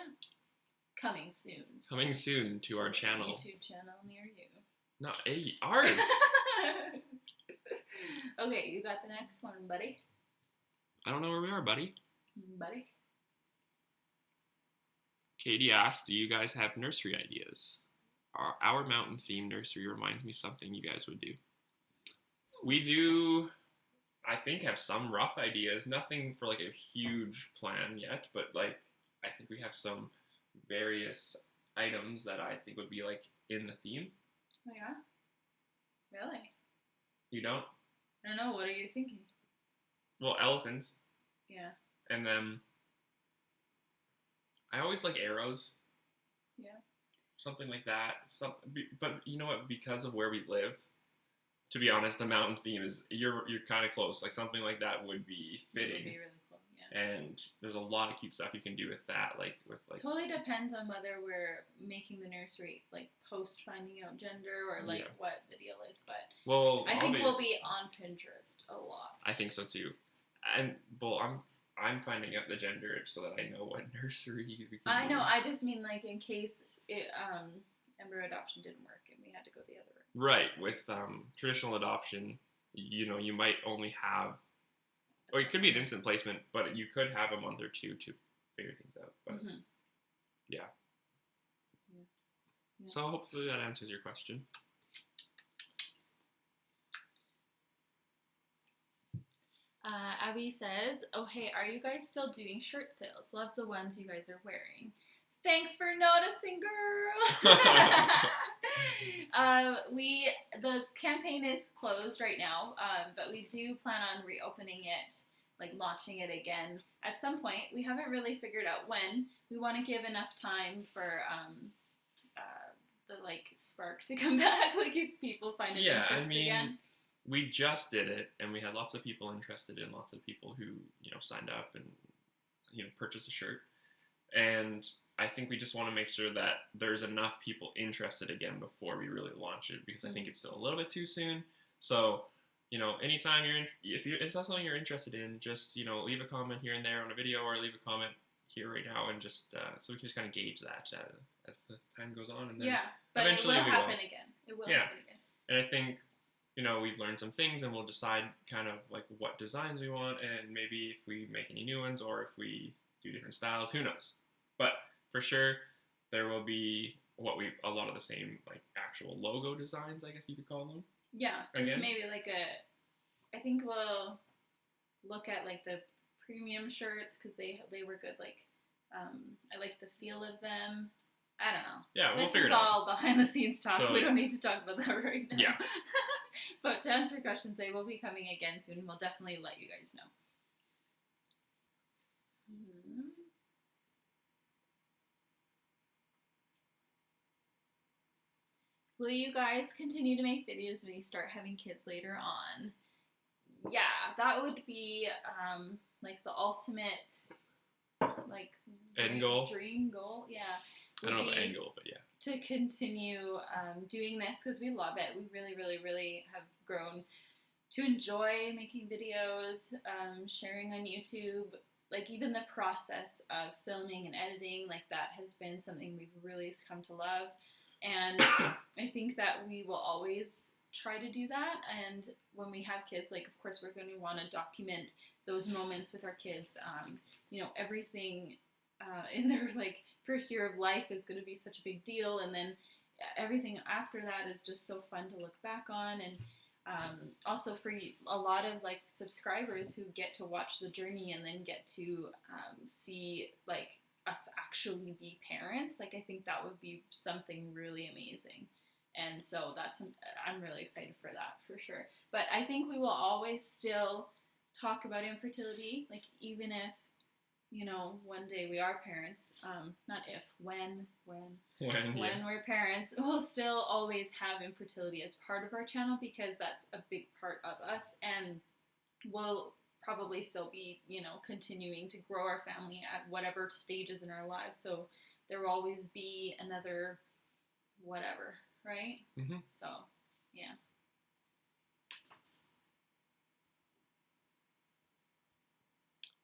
Coming soon. Coming soon to our channel. YouTube channel near you. Not ours. Okay, you got the next one, buddy. I don't know where we are, buddy. Buddy. Katie asked, do you guys have nursery ideas? Our mountain themed nursery reminds me something you guys would do. We do, I think, have some rough ideas. Nothing for like a huge plan yet, but like I think we have some various items that I think would be like in the theme. Oh yeah? Really? You don't? I don't know. What are you thinking? Well, elephants. Yeah. And then I always like arrows. Yeah. Something like that. But you know what? Because of where we live, to be honest, the mountain theme is you're kind of close. Like something like that would be fitting. It would be really cool. Yeah. And there's a lot of cute stuff you can do with that. Totally depends on whether we're making the nursery like post finding out gender or like what the deal is. But I think we'll be on Pinterest a lot. I think so too. And I'm finding out the gender so that I know what nursery we can I know. I just mean like in case embryo adoption didn't work and we had to go the other way. Right. With traditional adoption, you might only have, or it could be an instant placement, but you could have a month or two to figure things out. But yeah. So hopefully that answers your question. Abby says, oh hey, are you guys still doing shirt sales? Love the ones you guys are wearing. Thanks for noticing, girl. The campaign is closed right now, but we do plan on reopening it, like launching it again at some point. We haven't really figured out when. We want to give enough time for the like spark to come back, like if people find it interesting again. We just did it, and we had lots of people interested in, lots of people who signed up and purchased a shirt, and I think we just want to make sure that there's enough people interested again before we really launch it, because I think it's still a little bit too soon. So, anytime if it's not something you're interested in, just, leave a comment here and there on a video, or leave a comment here right now, and just, so we can just kind of gauge that as the time goes on. And then but eventually it will happen again. It will happen again. And I think, we've learned some things, and we'll decide kind of like what designs we want, and maybe if we make any new ones, or if we do different styles, who knows. But for sure, there will be a lot of the same like actual logo designs, I guess you could call them. Yeah, just maybe like I think we'll look at like the premium shirts because they were good. Like, I like the feel of them. I don't know. Yeah, we'll figure it out. This out. is all behind the scenes talk. So, we don't need to talk about that right now. Yeah. But to answer your questions, they will be coming again soon. We'll definitely let you guys know. Will you guys continue to make videos when you start having kids later on? Yeah, that would be like the ultimate like end goal. Dream goal. Yeah. I don't know about end goal, but yeah. To continue doing this because we love it. We really, really, really have grown to enjoy making videos, sharing on YouTube. Like even the process of filming and editing, like that has been something we've really come to love. And I think that we will always try to do that. And when we have kids, like of course we're going to want to document those moments with our kids. Everything in their like first year of life is going to be such a big deal, and then everything after that is just so fun to look back on. And also for a lot of like subscribers who get to watch the journey and then get to see like us actually be parents, like I think that would be something really amazing. And so I'm really excited for that for sure. But I think we will always still talk about infertility. Like, even if, you know, one day we are parents, not if, when we're parents, we'll still always have infertility as part of our channel because that's a big part of us, and we'll probably still be, you know, continuing to grow our family at whatever stages in our lives. So there will always be another whatever, right? Mm-hmm. So, yeah.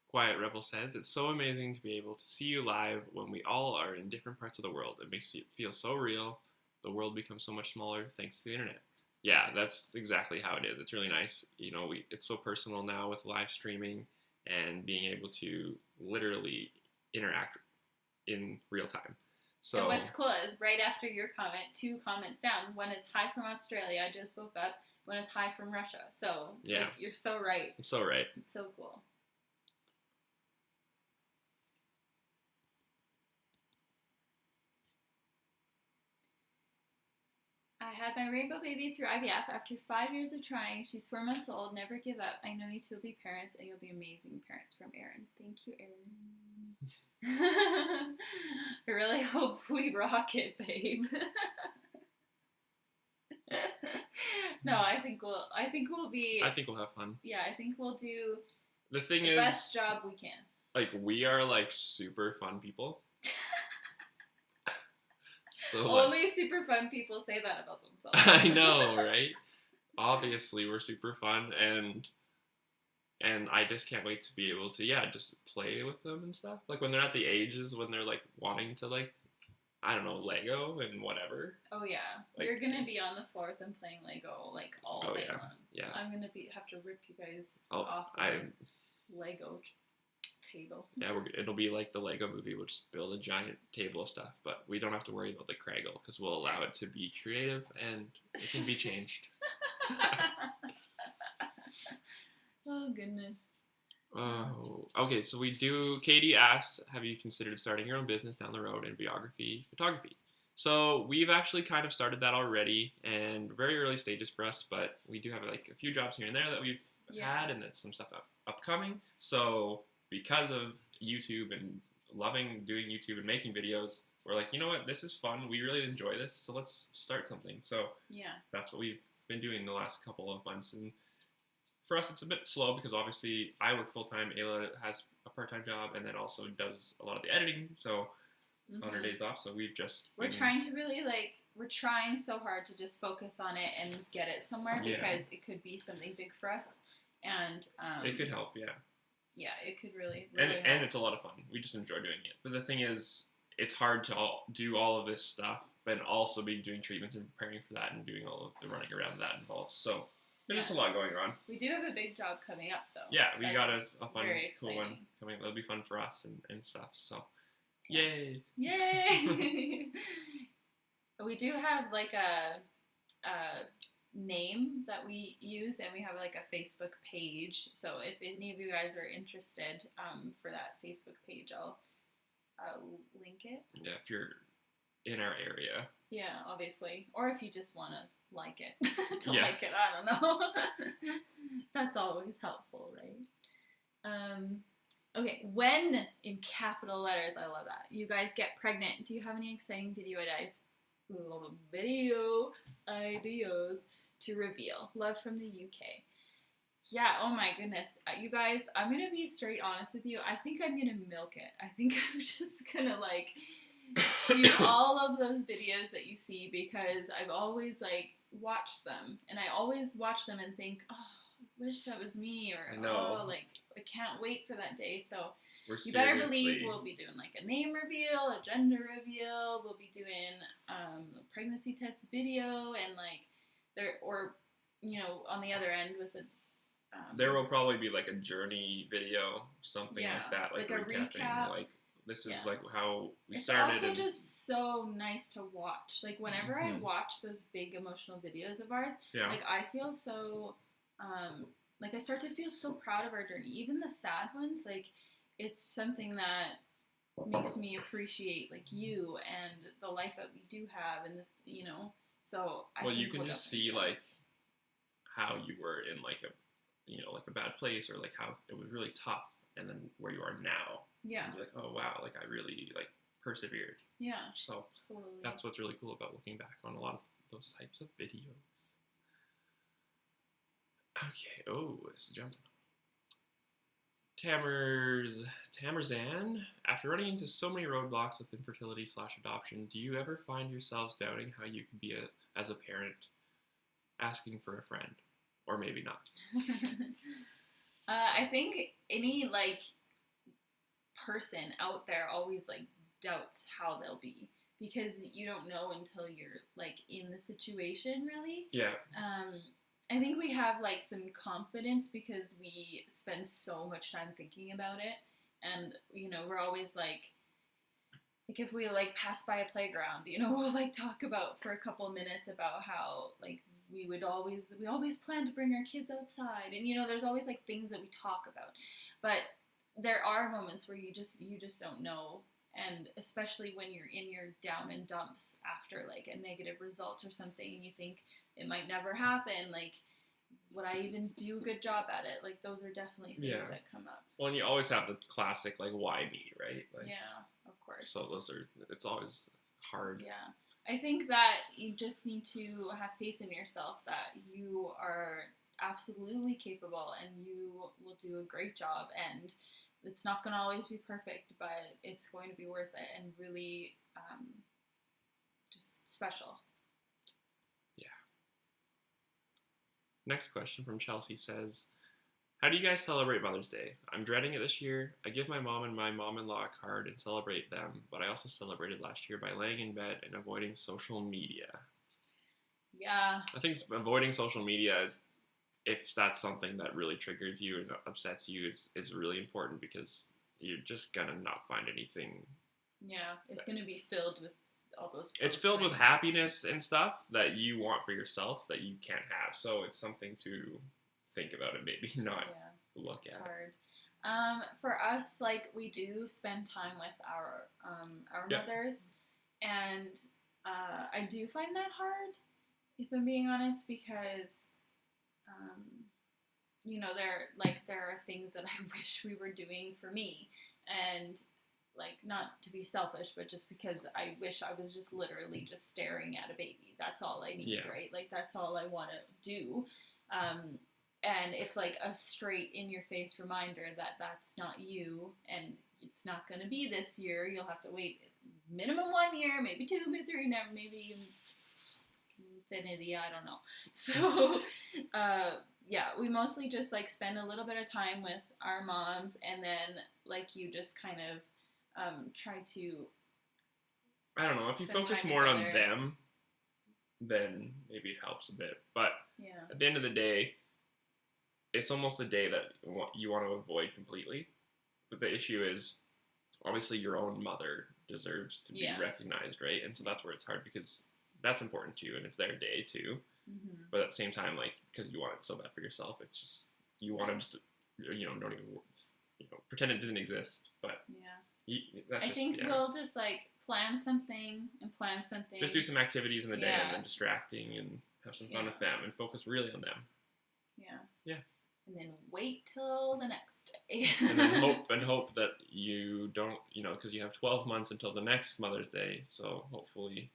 Quiet Rebel says, it's so amazing to be able to see you live when we all are in different parts of the world. It makes it feel so real. The world becomes so much smaller thanks to the internet. Yeah, that's exactly how it is. It's really nice. You know, it's so personal now with live streaming and being able to literally interact in real time. So, and what's cool is right after your comment, 2 comments down, one is hi from Australia, I just woke up, one is hi from Russia. So, yeah, like, you're so right. It's so right. It's so cool. I had my rainbow baby through IVF after 5 years of trying. She's 4 months old. Never give up. I know you two will be parents, and you'll be amazing parents. From Erin. Thank you, Erin. I really hope we rock it, babe. No, I think we'll have fun. Yeah, I think we'll do the best job we can. Like, we are like super fun people. So only super fun people say that about themselves. I know, right? Obviously, we're super fun, and I just can't wait to be able to, just play with them and stuff. Like, when they're at the ages when they're like wanting to, like, I don't know, Lego and whatever. Oh yeah, like, you're gonna be on the floor with them playing Lego like all day long. Yeah. I'm gonna have to rip you guys off the Lego table. Yeah, it'll be like the Lego movie. We'll just build a giant table of stuff, but we don't have to worry about the Craggle because we'll allow it to be creative and it can be changed. Oh, goodness. Oh, okay. So Katie asks, have you considered starting your own business down the road in biography photography? So we've actually kind of started that already, and very early stages for us, but we do have like a few jobs here and there that we've had, and then some stuff upcoming. So because of YouTube and loving doing YouTube and making videos, we're like, you know what, this is fun. We really enjoy this, so let's start something. So that's what we've been doing the last couple of months, and for us, it's a bit slow because obviously I work full-time, Ayla has a part-time job, and then also does a lot of the editing, so on her days off, so we're trying to really, we're trying so hard to just focus on it and get it somewhere because it could be something big for us, and it could help, yeah, it could really and it's a lot of fun. We just enjoy doing it, but the thing is, it's hard to do all of this stuff, but also be doing treatments and preparing for that and doing all of the running around that involved, so there's just a lot going on. We do have a big job coming up, though. Yeah, we got a fun, cool one coming up. That'll be fun for us and stuff. So, yay! Yay! We do have like a name that we use, and we have like a Facebook page. So if any of you guys are interested for that Facebook page, I'll link it. Yeah, if you're in our area. Yeah, obviously. Or if you just want to like it, like it, I don't know. That's always helpful, right? Okay, when in capital letters, I love that. You guys get pregnant. Do you have any exciting video ideas to reveal? Love from the UK. Yeah, oh my goodness. You guys, I'm going to be straight honest with you. I think I'm going to milk it. I think I'm just going to do all of those videos that you see because I've always watched them, and I always watch them and think, oh, I wish that was me, or I can't wait for that day. So you better believe we'll be doing a name reveal, a gender reveal. We'll be doing a pregnancy test video, and on the other end with a. There will probably be a journey video, something like that, like a recap. This is how we started. It's also just so nice to watch. Whenever I watch those big emotional videos of ours, I feel so, I start to feel so proud of our journey. Even the sad ones, it's something that makes me appreciate, you and the life that we do have, and so I think you can just see, how you were in, like a bad place, or like how it was really tough, and then where you are now. Yeah. And you're like, oh wow, like I really like persevered. Yeah. So Totally. that's what's really cool about looking back on a lot of those types of videos. Okay. Oh, it's jumping. Tamerzan, after running into so many roadblocks with infertility/adoption, do you ever find yourselves doubting how you could be as a parent, asking for a friend, or maybe not? I think any like person out there always like doubts how they'll be, because you don't know until you're like in the situation, really. Yeah. I think we have like some confidence because we spend so much time thinking about it, and we're always like if we like pass by a playground, we'll like talk about for a couple minutes about how like we always plan to bring our kids outside, and there's always like things that we talk about, but there are moments where you just don't know, and especially when you're in your down and dumps after like a negative result or something, and you think it might never happen, like would I even do a good job at it? Like those are definitely things that come up. Well, and you always have the classic like why me, right? Like, yeah, of course. So it's always hard. Yeah. I think that you just need to have faith in yourself that you are absolutely capable and you will do a great job, and it's not going to always be perfect, but it's going to be worth it and really just special. Yeah. Next question from Chelsea says, how do you guys celebrate Mother's Day? I'm dreading it this year. I give my mom and my mom-in-law a card and celebrate them, but I also celebrated last year by laying in bed and avoiding social media. Yeah. I think avoiding social media is, if that's something that really triggers you and upsets you, is really important, because you're just gonna not find anything. Yeah, it's gonna be filled with all those posts, it's filled with happiness and stuff that you want for yourself that you can't have. So it's something to think about and maybe not look at. Hard. For us, like we do spend time with our mothers, and I do find that hard, if I'm being honest, because there are things that I wish we were doing for me, and like not to be selfish, but just because I wish I was just literally just staring at a baby. That's all I need, right? Like that's all I want to do. And it's like a straight in your face reminder that that's not you, and it's not going to be this year. You'll have to wait minimum 1 year, maybe 2, maybe 3, never, maybe infinity. I don't know. So, we mostly just like spend a little bit of time with our moms, and then like you just kind of try to. I don't know, if you focus more on them, then maybe it helps a bit. But at the end of the day, it's almost a day that you want to avoid completely. But the issue is, obviously, your own mother deserves to be recognized, right? And so that's where it's hard, because that's important too, and it's their day too. Mm-hmm. But at the same time, like, because you want it so bad for yourself, it's just, you want to just, don't even, pretend it didn't exist. But I think we'll just like plan something. Just do some activities in the day, and then distracting, and have some fun with them, and focus really on them. Yeah. And then wait till the next day. And then hope that you don't, because you have 12 months until the next Mother's Day. So hopefully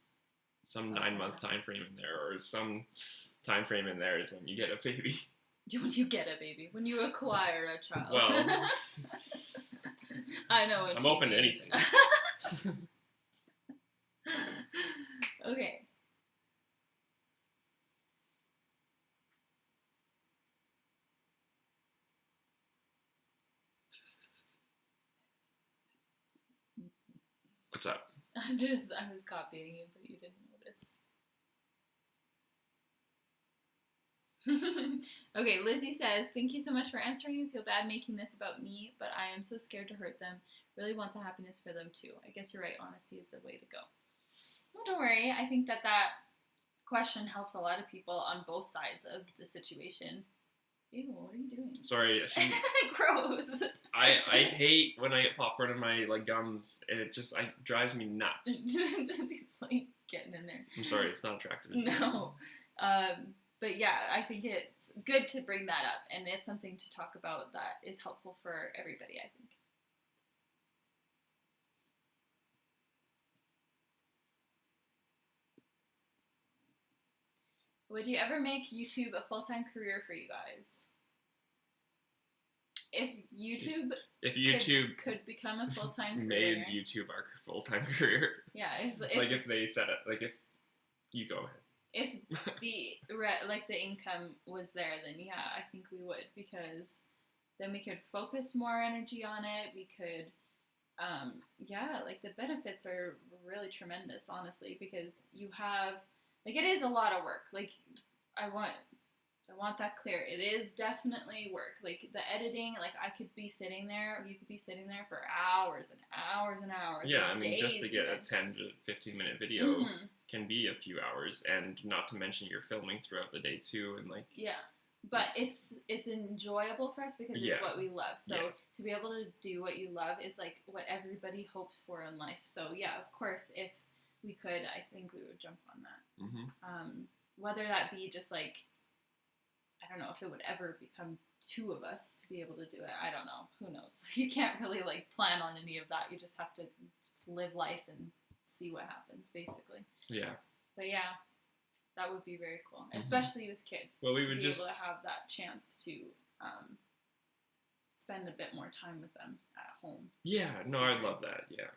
some 9-month time frame in there, or some time frame in there is when you get a baby. When you get a baby. When you acquire a child. Well, I know what I'm open to anything. Okay. What's up? I was copying you, but you didn't notice. Okay, Lizzie says, thank you so much for answering. I feel bad making this about me, but I am so scared to hurt them. Really want the happiness for them too. I guess you're right. Honesty is the way to go. No, don't worry. I think that question helps a lot of people on both sides of the situation. Ew, what are you doing? Sorry. Gross. I hate when I get popcorn in my gums, and it just drives me nuts. It's like getting in there. I'm sorry, it's not attractive. No. But yeah, I think it's good to bring that up, and it's something to talk about that is helpful for everybody, I think. Would you ever make YouTube a full-time career for you guys? If YouTube could become a full-time career. Made YouTube our full-time career. Yeah. If they said it, if you go ahead. If the income was there, then yeah, I think we would, because then we could focus more energy on it. We could, the benefits are really tremendous, honestly, because you have, it is a lot of work. I want that clear. It is definitely work. The editing, I could be sitting there, you could be sitting there for hours and hours and hours. Yeah, just to get a 10 to 15 minute video can be a few hours, and not to mention you're filming throughout the day too, and Yeah, but it's enjoyable for us because it's what we love. So to be able to do what you love is what everybody hopes for in life. So yeah, of course, if we could, I think we would jump on that. Mm-hmm. Whether that be just I don't know if it would ever become two of us to be able to do it. I don't know. Who knows? You can't really plan on any of that. You just have to just live life and see what happens, basically. Yeah. But yeah, that would be very cool, especially with kids. Well, we would be able to have that chance to spend a bit more time with them at home. Yeah. No, I'd love that. Yeah.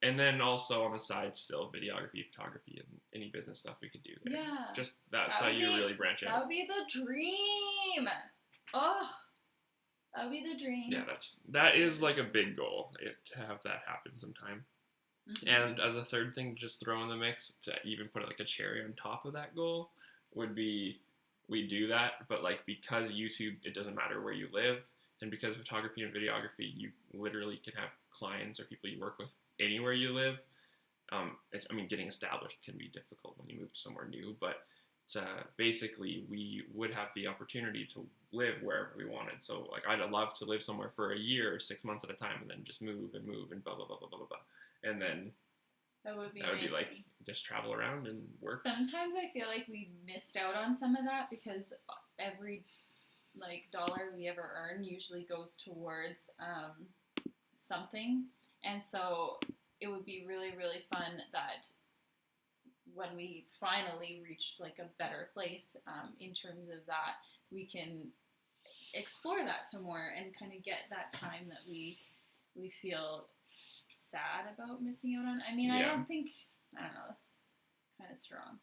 And then also on the side, still videography, photography, and any business stuff we could do there. Yeah. Just that's how you really branch out. That would be the dream. Oh, that would be the dream. Yeah, that is a big goal to have that happen sometime. Mm-hmm. And as a third thing, just throw in the mix to even put a cherry on top of that goal would be we do that, but because YouTube, it doesn't matter where you live, and because photography and videography, you literally can have clients or people you work with anywhere you live. Getting established can be difficult when you move to somewhere new, but basically we would have the opportunity to live wherever we wanted. So I'd love to live somewhere for a year or 6 months at a time, and then just move and blah blah blah blah blah blah, and then that would be just travel around and work. Sometimes I feel we missed out on some of that because every dollar we ever earn usually goes towards something. And so it would be really, really fun that when we finally reached a better place in terms of that, we can explore that some more and kind of get that time that we feel sad about missing out on. I don't know, it's kind of strong.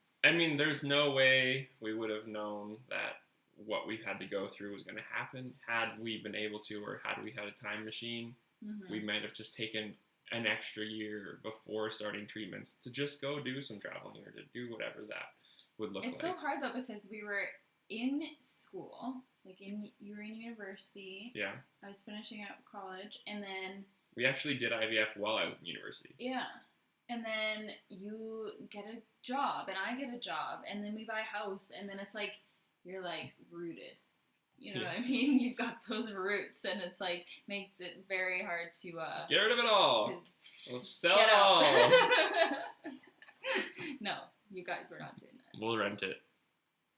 There's no way we would have known that what we've had to go through was going to happen had we been able to, or had we had a time machine. Mm-hmm. We might have just taken an extra year before starting treatments to just go do some traveling or to do whatever that would look like. It's so hard though, because we were in school, you were in university. Yeah. I was finishing up college, and then we actually did IVF while I was in university. Yeah. And then you get a job, and I get a job, and then we buy a house, and then it's you're rooted. You know what I mean? You've got those roots, and it's makes it very hard to get rid of it all. Let's sell it all. No, you guys are not doing that. We'll rent it.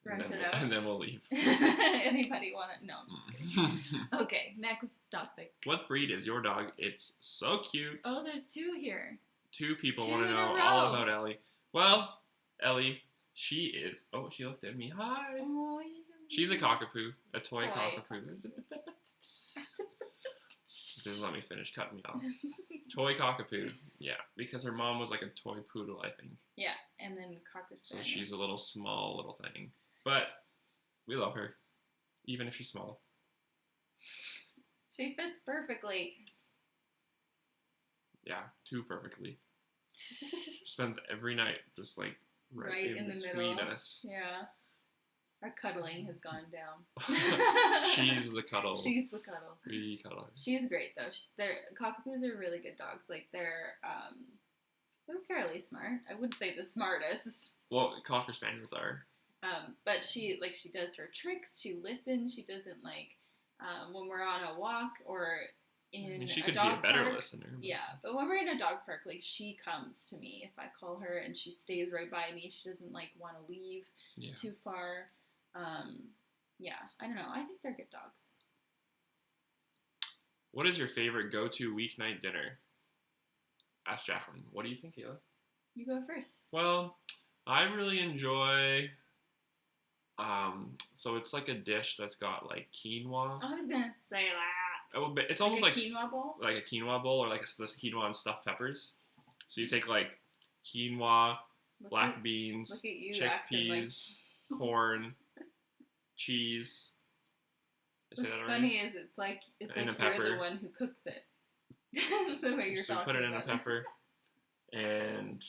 Rent it out, and then we'll leave. Anybody want it? No, just kidding. Okay, next topic. What breed is your dog? It's so cute. Oh, there's two here. Two people want to know all about Ellie. Well, Ellie, she is. Oh, she looked at me. Hi. Oh, she's a cockapoo, a toy cockapoo. Just let me finish cutting me off. Toy cockapoo, yeah, because her mom was a toy poodle, I think. Yeah, and then cocker spaniel. So she's a little small little thing, but we love her, even if she's small. She fits perfectly. Yeah, too perfectly. Spends every night just right in between middle. Us. Yeah. Our cuddling has gone down. She's the cuddle. She's the cuddle. We cuddle her. She's great though. Cockapoos are really good dogs. They're fairly smart. I wouldn't say the smartest. Well, cocker spaniels are. But she does her tricks. She listens. She doesn't when we're on a walk or in she a could dog be a better park. Listener. Yeah, but when we're in a dog park, she comes to me if I call her, and she stays right by me. She doesn't want to leave too far. Yeah, I don't know. I think they're good dogs. What is your favorite go-to weeknight dinner? Ask Jacqueline. What do you think, Ayla? You go first. Well, I really enjoy. So it's like a dish that's got like quinoa. I was gonna say that. Oh, but it's almost like quinoa bowl. Like a quinoa bowl, or like this quinoa and stuffed peppers. So you take like quinoa, black beans, look at you chickpeas, corn, cheese. What's funny is it's like you're the one who cooks it. The way you're so talking. So put it in a pepper. And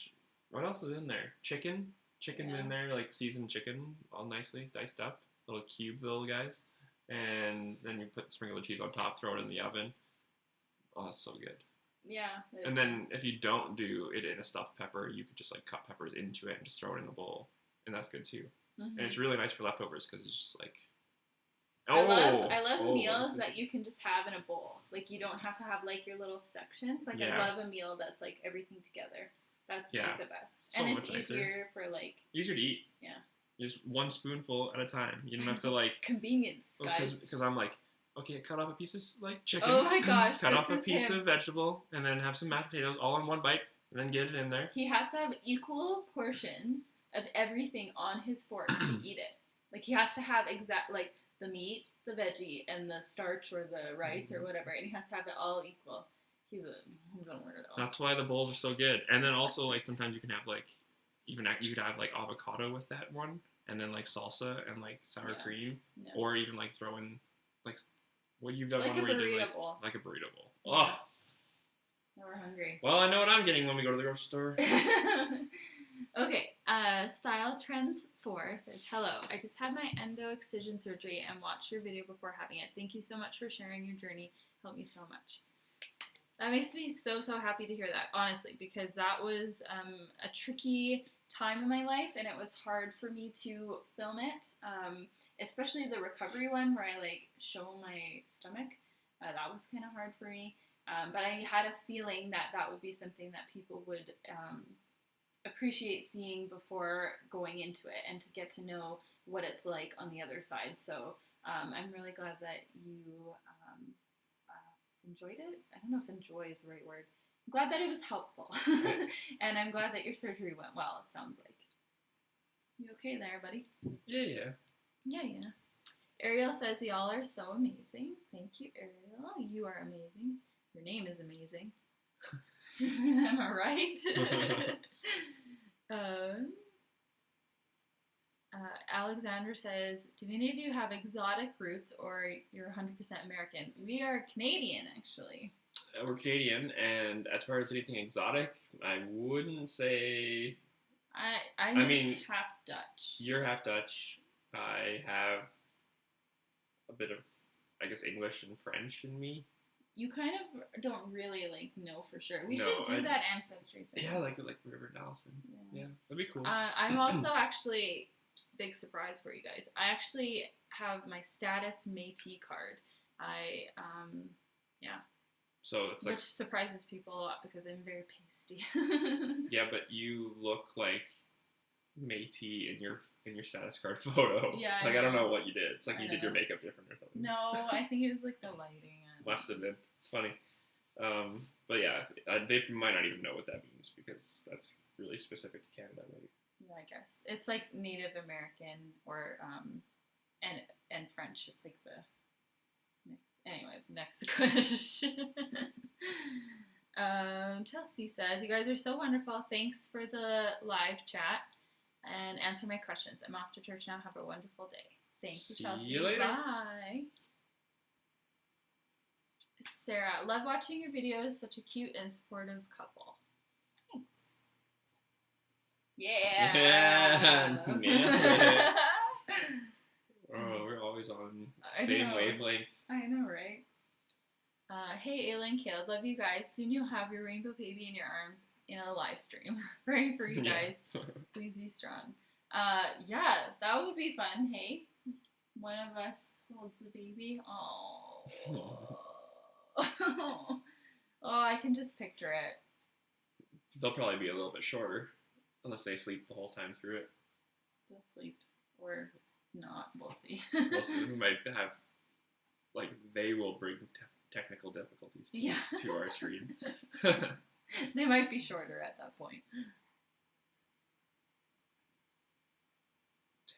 what else is in there? Chicken. Chicken's in there, like seasoned chicken, all nicely diced up, little guys. And then you sprinkle the cheese on top, throw it in the oven. Oh, that's so good. Yeah. And then if you don't do it in a stuffed pepper, you could just like cut peppers into it and just throw it in the bowl, and that's good too. Mm-hmm. And it's really nice for leftovers because it's just like. I love meals that you can just have in a bowl. Like you don't have to have like your little sections. Like I love a meal that's like everything together. That's like the best. So and it's easier nicer for like. Easier to eat. Yeah. Just one spoonful at a time. You don't have to like. Convenience, guys. Because I'm like, okay, cut off a piece of like chicken. Oh my gosh. Cut off a piece of vegetable, and then have some mashed potatoes all in one bite, and then get it in there. He has to have equal portions of everything on his fork to eat it. Like he has to have like the meat, the veggie, and the starch or the rice or whatever, and he has to have it all equal. He's a weirdo. That's why the bowls are so good. And then also like sometimes you can have like you could have like avocado with that one, and then like salsa and like sour cream, or even like throw in like what you've done like one a where you burrito did bowl. Like a burrito bowl. Yeah. Oh, now we're hungry. Well, I know what I'm getting when we go to the grocery store. Okay, Style Trends 4 says, hello, I just had my endo excision surgery and watched your video before having it. Thank you so much for sharing your journey. Helped me so much. That makes me so happy to hear that, honestly, because that was a tricky time in my life, and it was hard for me to film it, especially the recovery one where I like show my stomach. That was kind of hard for me, but I had a feeling that would be something that people would appreciate seeing before going into it, and to get to know what it's like on the other side. So I'm really glad that you enjoyed it. I don't know if enjoy is the right word. I'm glad that it was helpful. And I'm glad that your surgery went well, it sounds like. You okay there, buddy? Yeah. Ariel says, y'all are so amazing. Thank you, Ariel. You are amazing. Your name is amazing. Am I right? Alexander says, do any of you have exotic roots, or you're 100% American? We are Canadian, actually. We're Canadian, and as far as anything exotic, I wouldn't say... I'm half Dutch. You're half Dutch. I have a bit of, I guess, English and French in me. You kind of don't really, like, know for sure. We should do that Ancestry thing. Yeah, like River Dawson. Yeah, that'd be cool. I'm also actually, big surprise for you guys, I actually have my status Métis card. So it's like, which surprises people a lot because I'm very pasty. Yeah, but you look like Métis in your status card photo. Yeah. Like I don't know what you did. It's like you did your makeup different or something. No, I think it was like the lighting. Must have been. It's funny. But yeah, they might not even know what that means because that's really specific to Canada, maybe. Yeah, I guess it's like Native American or and French. It's like the mix. Anyways, next question. Chelsea says, you guys are so wonderful. Thanks for the live chat and answer my questions. I'm off to church now. Have a wonderful day. Thank you, Chelsea. See you later. Bye. Sarah, love watching your videos. Such a cute and supportive couple. Thanks. Yeah. Oh, we're always on same wavelength. I know, right? Hey, Ayla and Caleb, love you guys. Soon you'll have your rainbow baby in your arms in a live stream. Praying for you guys. Please be strong. Yeah, that would be fun. Hey, one of us holds the baby. Oh. Oh, I can just picture it. They'll probably be a little bit shorter, unless they sleep the whole time through it. They'll sleep, or not. We'll see. We'll see. We might have, like, they will bring technical difficulties to our stream. They might be shorter at that point.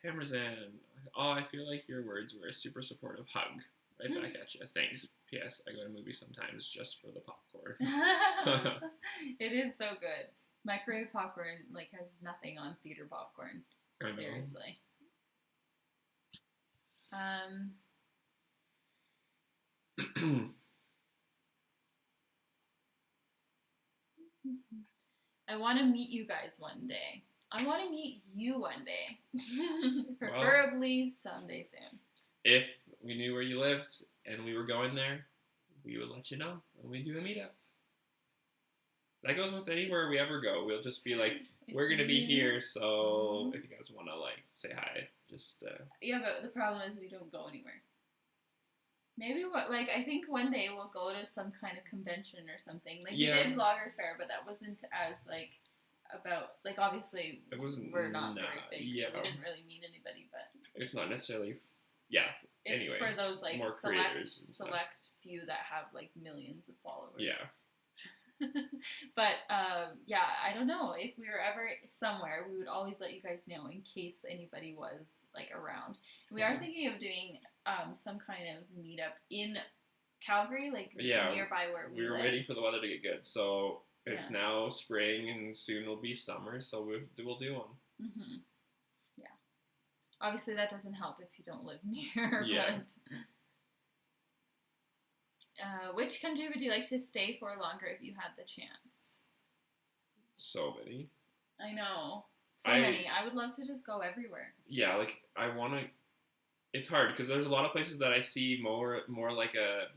Tamrazan, oh, I feel like your words were a super supportive hug. Right back at you. Thanks. P.S. I go to movies sometimes just for the popcorn. It is so good. Microwave popcorn like has nothing on theater popcorn. Seriously. I want to meet you guys one day. I want to meet you one day. Preferably someday soon. If we knew where you lived and we were going there, we would let you know when we do a meetup. That goes with anywhere we ever go. We'll just be like, we're going to be here, so if you guys want to, like, say hi, just... Yeah, but the problem is we don't go anywhere. Maybe, I think one day we'll go to some kind of convention or something. Like, we did Vlogger Fair, but that wasn't as, like, about... Like, obviously, we're not very big, so we didn't really meet anybody, but... It's not necessarily... Yeah, it's anyway. for those, like, more select few that have, like, millions of followers. Yeah. But I don't know, if we were ever somewhere, we would always let you guys know in case anybody was like around. And we are thinking of doing some kind of meetup in Calgary, like nearby where we were live. waiting for the weather to get good, so it's now spring and soon will be summer, so we'll do one. Yeah, obviously that doesn't help if you don't live near. But which country would you like to stay for longer if you had the chance? So many. I know. So many. I would love to just go everywhere. Yeah, like, I want to... It's hard, because there's a lot of places that I see more like a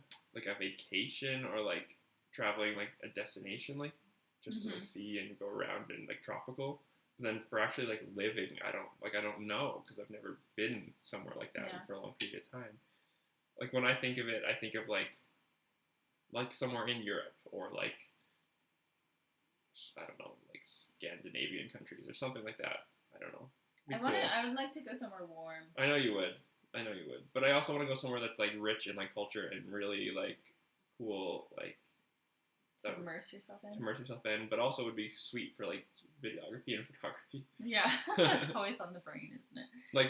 vacation, or, like, traveling, like, a destination, like, just to, like, see and go around and, like, tropical. But then for actually, like, living, I don't know, because I've never been somewhere like that for a long period of time. Like, when I think of it, I think of, like somewhere in Europe, or like, I don't know, like Scandinavian countries or something like that. I don't know. I would like to go somewhere warm. I know you would. But I also want to go somewhere that's like rich in like culture and really like cool, like to immerse yourself in. But also would be sweet for like videography and photography. Yeah, that's always on the brain, isn't it? Like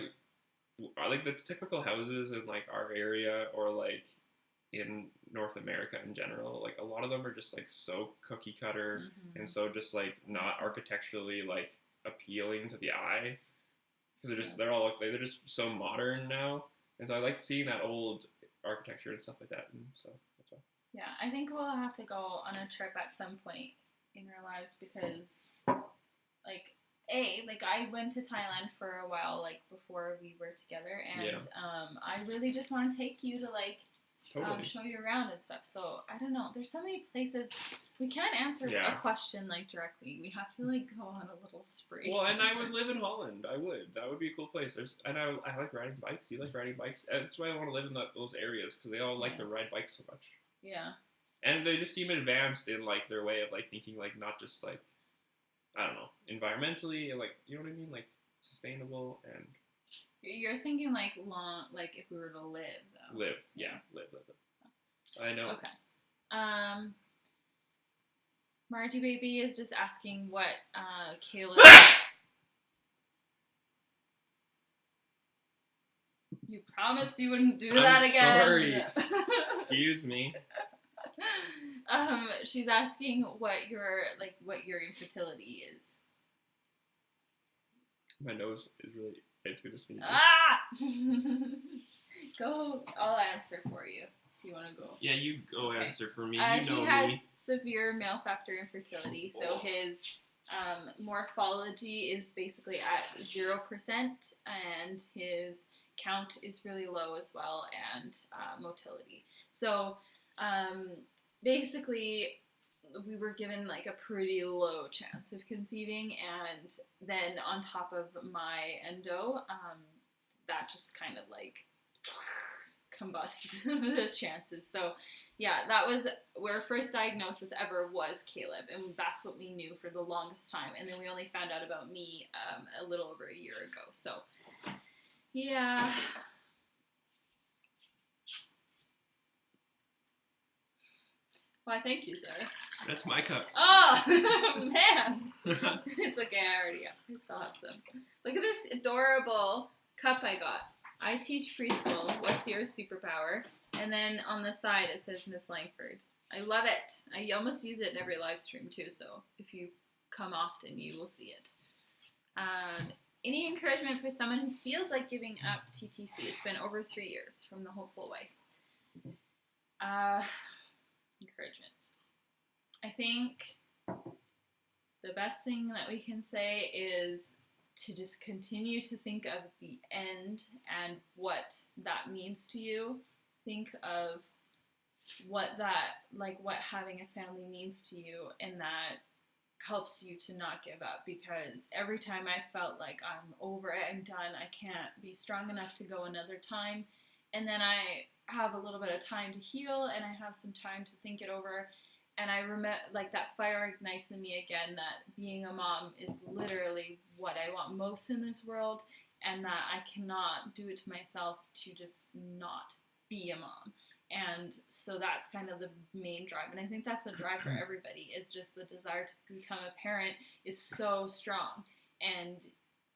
the typical houses in like our area, or like in North America in general, like a lot of them are just like so cookie cutter and so just like not architecturally like appealing to the eye, because they're just so modern now, and so I like seeing that old architecture and stuff like that, and so that's why. Yeah, I think we'll have to go on a trip at some point in our lives, because I went to Thailand for a while, like before we were together, and I really just want to take you to like show you around and stuff. So I don't know. There's so many places we can't answer a question like directly. We have to like go on a little spree. Well, and I would live in Holland. I would. That would be a cool place. I like riding bikes. You like riding bikes? And that's why I want to live in those areas, because they all like to ride bikes so much. Yeah. And they just seem advanced in like their way of like thinking, like not just like, I don't know, environmentally, like, you know what I mean, like sustainable. And you're thinking like long, like if we were to live though. Live. I know. Okay. Margie Baby is just asking what Caleb. You promised you wouldn't do that again. Sorry. Excuse me. She's asking what your infertility is. My nose is really, it's gonna sneeze. Go, I'll answer for you if you want to go. Yeah, you go answer for me. He has severe male factor infertility, so his morphology is basically at 0%, and his count is really low as well, and motility. So basically, we were given like a pretty low chance of conceiving, and then on top of my endo, that just kind of like combusts the chances. So yeah, that was our first diagnosis ever was Caleb, and that's what we knew for the longest time. And then we only found out about me a little over a year ago. So Yeah. Why, thank you, sir. That's my cup. Oh, man. It's okay, I still have some. Look at this adorable cup I got. I teach preschool. What's your superpower? And then on the side it says Miss Langford. I love it. I almost use it in every live stream too, so if you come often, you will see it. Any encouragement for someone who feels like giving up TTC? It's been over 3 years. From the hopeful wife. Encouragement. I think the best thing that we can say is to just continue to think of the end and what that means to you. Think of what having a family means to you, and that helps you to not give up, because every time I felt like I'm over it, I'm done, I can't be strong enough to go another time, and then I have a little bit of time to heal and I have some time to think it over, and I remember that fire ignites in me again, that being a mom is literally what I want most in this world, and that I cannot do it to myself to just not be a mom. And so that's kind of the main drive. And I think that's the drive for everybody, is just the desire to become a parent is so strong. And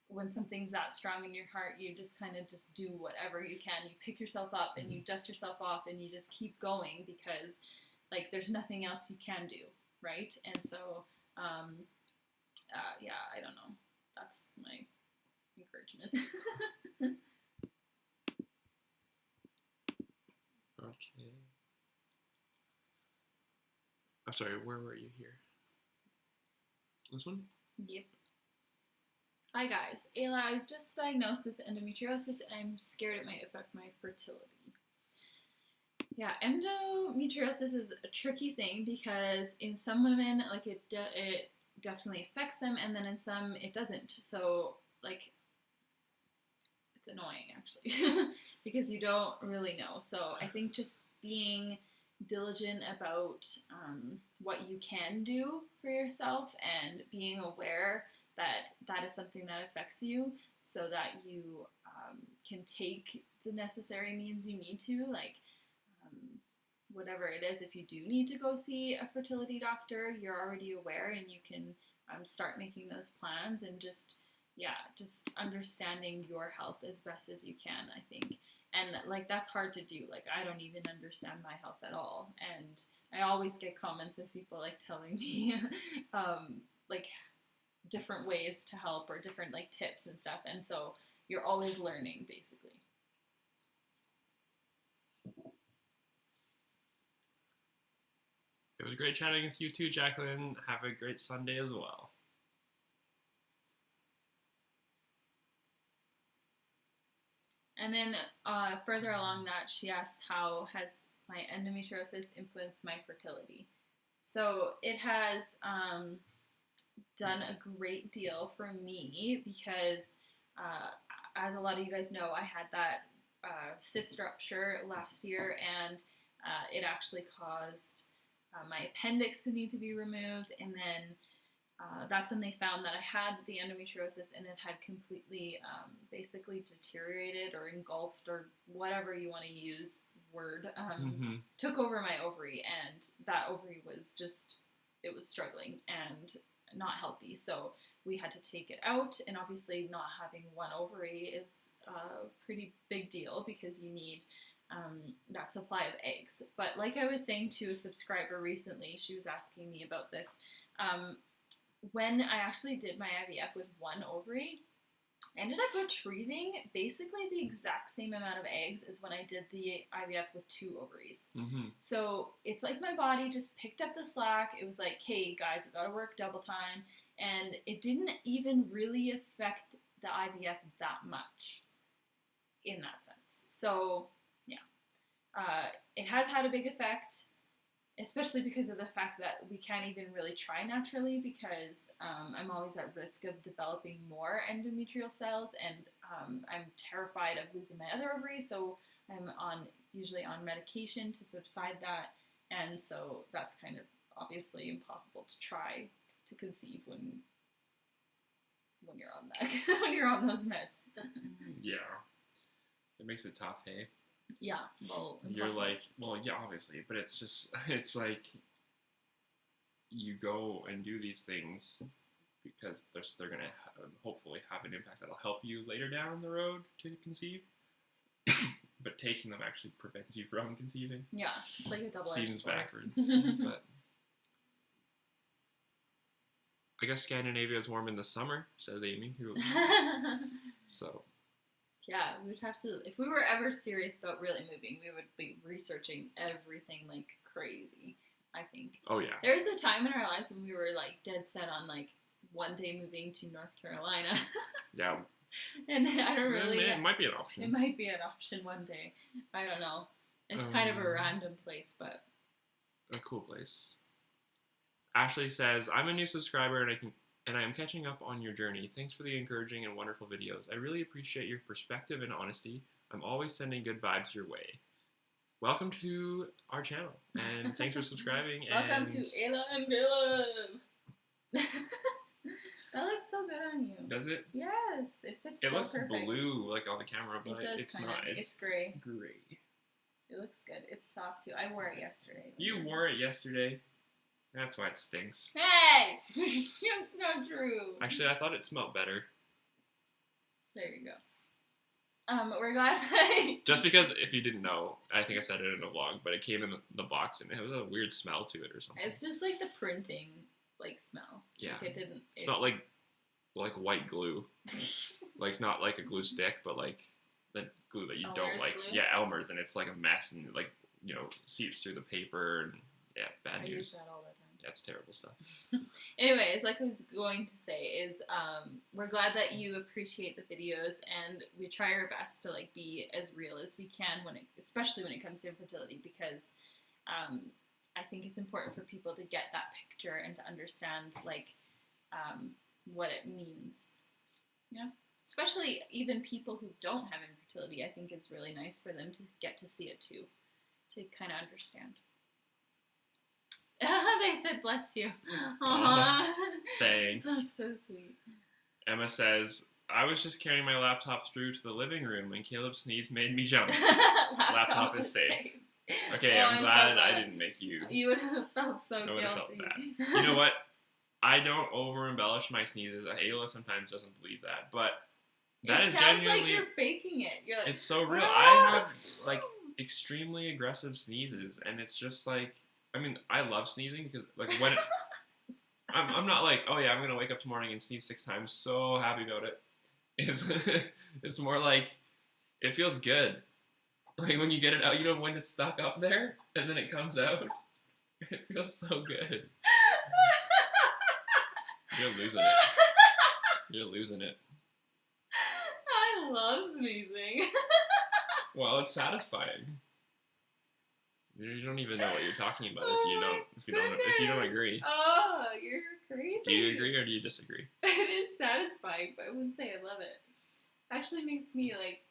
when something's that strong in your heart, you just kind of just do whatever you can. You pick yourself up and you dust yourself off and you just keep going, because there's nothing else you can do, right? And so, yeah, I don't know. That's my encouragement. Okay. I'm sorry, where were you here? This one? Yep. Hi guys. Ayla, I was just diagnosed with endometriosis and I'm scared it might affect my fertility. Yeah, endometriosis is a tricky thing, because in some women, it definitely affects them, and then in some it doesn't. So, it's annoying actually, because you don't really know. So I think just being diligent about what you can do for yourself, and being aware that that is something that affects you, so that you can take the necessary means you need to, whatever it is. If you do need to go see a fertility doctor, you're already aware, and you can start making those plans, and just understanding your health as best as you can, I think. And that's hard to do. I don't even understand my health at all, and I always get comments of people telling me different ways to help, or different tips and stuff, and so you're always learning, basically. It was great chatting with you too, Jacqueline. Have a great Sunday as well. And then further along that, she asked, how has my endometriosis influenced my fertility? So it has done a great deal for me, because as a lot of you guys know, I had that cyst rupture last year, and it actually caused my appendix to need to be removed, and then that's when they found that I had the endometriosis, and it had completely basically deteriorated or engulfed, or whatever you want to use word, took over my ovary, and that ovary was it was struggling and not healthy, so we had to take it out. And obviously not having one ovary is a pretty big deal, because you need that supply of eggs. But like I was saying to a subscriber recently, she was asking me about this. When I actually did my IVF with one ovary, I ended up retrieving basically the exact same amount of eggs as when I did the IVF with two ovaries. Mm-hmm. So it's like my body just picked up the slack. It was like, hey guys, we gotta work double time. And it didn't even really affect the IVF that much in that sense. So yeah, it has had a big effect, especially because of the fact that we can't even really try naturally, because I'm always at risk of developing more endometrial cells, and I'm terrified of losing my other ovary, so I'm usually on medication to subside that, and so that's kind of obviously impossible to try to conceive when you're on that when you're on those meds. Yeah. It makes it tough, hey? Yeah, well, You're impossible. like, well, yeah, obviously, but it's just, it's like you go and do these things because they're going to hopefully have an impact that'll help you later down the road to conceive. But taking them actually prevents you from conceiving. Yeah, it's like a double-edged Seems sword. backwards. But I guess Scandinavia is warm in the summer, says Amy. So. Yeah, we would have to, if we were ever serious about really moving, we would be researching everything like crazy, I think. Oh, yeah. There was a time in our lives when we were like dead set on like one day moving to North Carolina. Yeah. And I don't really... It might be an option. It might be an option one day. I don't know. It's kind of a random place, but... A cool place. Ashley says, I'm a new subscriber and I am catching up on your journey. Thanks for the encouraging and wonderful videos. I really appreciate your perspective and honesty. I'm always sending good vibes your way. Welcome to our channel, and thanks for subscribing. Welcome to Ayla and Caleb. That looks so good on you. Does it? Yes, it fits. It so looks perfect. blue, like on the camera, but it's kinda, not. It's gray. Gray. It looks good. It's soft too. I wore it yesterday. You wore it yesterday. That's why it stinks. Hey, that's not true. Actually, I thought it smelled better. There you go. We're glad. Just because, if you didn't know, I think I said it in a vlog, but it came in the box and it was a weird smell to it or something. It's just like the printing, like smell. Yeah. Like it didn't. It's not like white glue, like not like a glue stick, but like the glue that you don't Elmer's like. glue? Yeah, Elmer's, and it's like a mess and like seeps through the paper and yeah, bad I news. use that all the time. Yeah, it's terrible stuff. Anyways, like I was going to say is, we're glad that you appreciate the videos, and we try our best to like be as real as we can especially when it comes to infertility, because I think it's important for people to get that picture and to understand like what it means. You know, especially even people who don't have infertility, I think it's really nice for them to get to see it too, to kind of understand. They said bless you. Aww. Thanks. That's so sweet. Emma says, I was just carrying my laptop through to the living room and Caleb's sneeze made me jump. Laptop is safe. Okay, I'm glad I didn't make you. You would have felt so guilty. Felt bad. You know what? I don't over embellish my sneezes. Ayla sometimes doesn't believe that, but that is genuinely. It sounds like you're faking it. You're like, it's so real. I have like extremely aggressive sneezes, and it's just like. I mean, I love sneezing because, like, when I'm not like, oh yeah, I'm gonna wake up tomorrow and sneeze 6 times. So happy about it. It's more like it feels good. Like when you get it out, when it's stuck up there and then it comes out. It feels so good. You're losing it. You're losing it. I love sneezing. Well, it's satisfying. You don't even know what you're talking about if you don't agree. Oh, you're crazy. Do you agree or do you disagree? It is satisfying, but I wouldn't say I love it. Actually makes me like,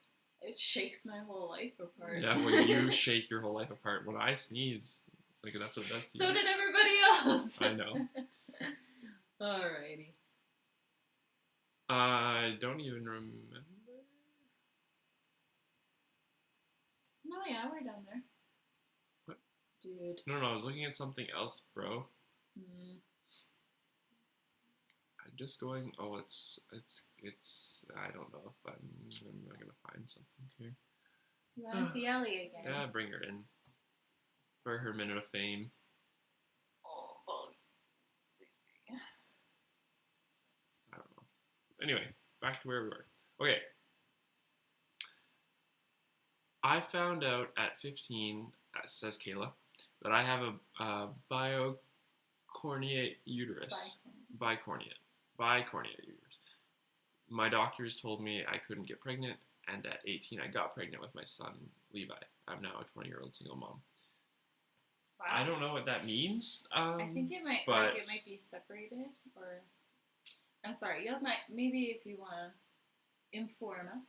it shakes my whole life apart. Yeah, when you shake your whole life apart. When I sneeze, like that's what it does to you. So did everybody else. I know. Alrighty. I don't even remember. No, yeah, we're down there. What? Dude. No, I was looking at something else, bro. I'm just going. Oh, it's. I don't know if I'm not gonna find something here. You want to see Ellie again? Yeah, bring her in for her minute of fame. Oh. I don't know. Anyway, back to where we were. Okay. I found out at 15, says Kayla, that I have a bicornuate uterus. Bicornuate uterus. My doctors told me I couldn't get pregnant, and at 18 I got pregnant with my son, Levi. I'm now a 20-year-old single mom. Wow. I don't know what that means. I think it might it might be separated, or I'm sorry, maybe if you want to inform us.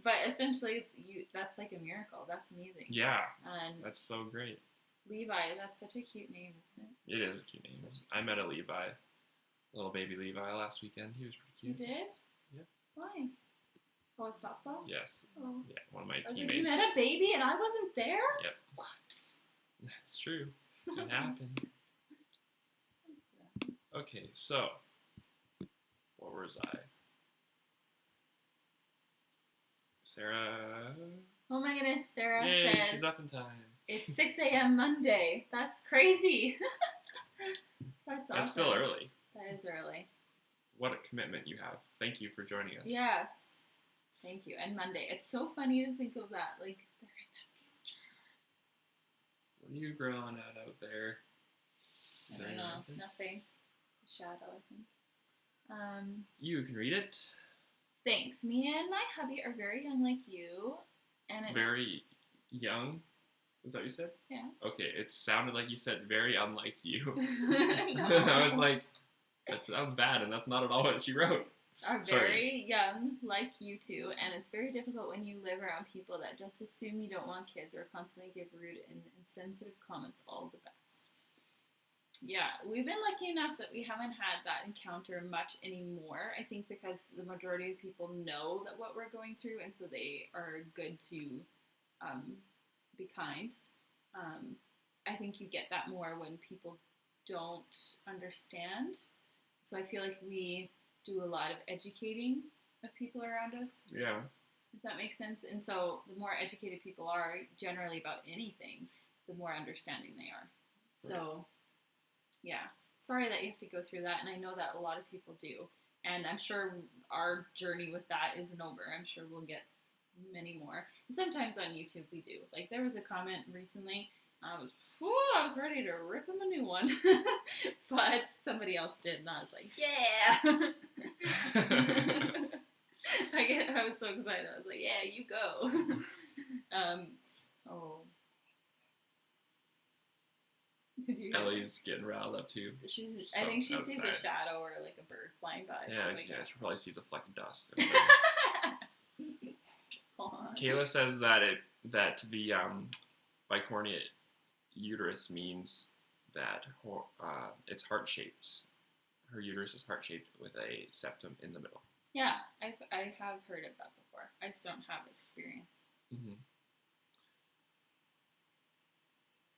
But essentially, that's like a miracle. That's amazing. Yeah, and that's so great. Levi, that's such a cute name, isn't it? It is a cute name. I met a Levi, little baby Levi, last weekend. He was pretty cute. You did? Yeah. Why? Oh, it's softball? Yes. Oh. Yeah, one of my I was teammates. like, you met a baby and I wasn't there? Yep. What? That's true. It happened. Okay, so where was I? Sarah. Oh my goodness, Sarah Yay, said she's up in time. it's 6 a.m. Monday. That's crazy. That's awesome. That's still early. That is early. What a commitment you have. Thank you for joining us. Yes. Thank you. And Monday. It's so funny to think of that. Like, they're in the future. What are you growing at out there? I don't know. Nothing. A shadow, I think. You can read it. Thanks. Me and my hubby are very young like you. And it's Very young? Is that what you said? Yeah. Okay, it sounded like you said very unlike you. No. I was like, that sounds bad, and that's not at all what she wrote. Are Sorry. very young, like you two, and it's very difficult when you live around people that just assume you don't want kids or constantly give rude and insensitive comments. All the best. Yeah, we've been lucky enough that we haven't had that encounter much anymore. I think because the majority of people know that what we're going through, and so they are good to be kind. I think you get that more when people don't understand. So I feel like we do a lot of educating of people around us. Yeah. If that makes sense. And so the more educated people are generally about anything, the more understanding they are. So, yeah. Sorry that you have to go through that. And I know that a lot of people do. And I'm sure our journey with that isn't over. I'm sure we'll get many more. And sometimes on YouTube we do. Like there was a comment recently. I was ready to rip him a new one. But somebody else did, and I was like, yeah! I was so excited. I was like, yeah, you go. Did you hear Ellie's getting riled up too. I think she sees a shadow or like a bird flying by. Yeah, like, she probably sees a fleck of dust. Hold on. Kayla says that the bicornuate uterus means that it's heart-shaped. Her uterus is heart-shaped with a septum in the middle. Yeah, I have heard of that before. I just don't have experience. Mm-hmm.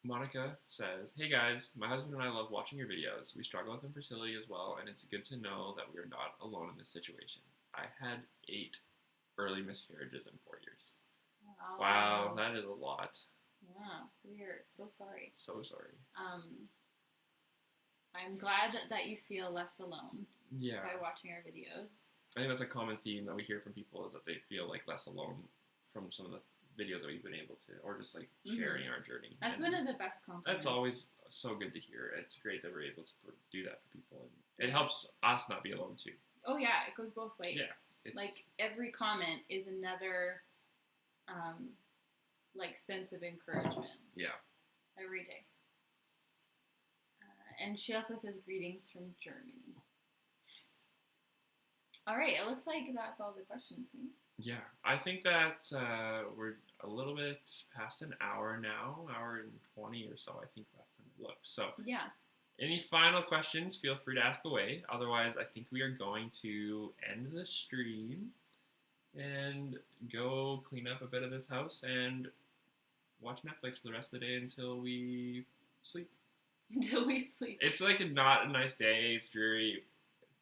Monica says, hey guys, my husband and I love watching your videos. We struggle with infertility as well, and it's good to know that we are not alone in this situation. I had 8 early miscarriages in 4 years. Wow, that is a lot. Yeah, we are so sorry. So sorry. I'm glad that you feel less alone by watching our videos. I think that's a common theme that we hear from people is that they feel like less alone from some of the videos that we've been able to, or just like sharing our journey. That's one of the best compliments. That's always so good to hear. It's great that we're able to do that for people, and it helps us not be alone too. Oh yeah, it goes both ways. Yeah, like every comment is another like sense of encouragement. Yeah. Every day. And she also says greetings from Germany. All right, it looks like that's all the questions. Yeah, I think that we're a little bit past an hour now, hour and 20 or so, I think last time I looked. So, yeah. Any final questions, feel free to ask away. Otherwise, I think we are going to end the stream and go clean up a bit of this house and watch Netflix for the rest of the day until we sleep. Until we sleep. It's like not a nice day. It's dreary,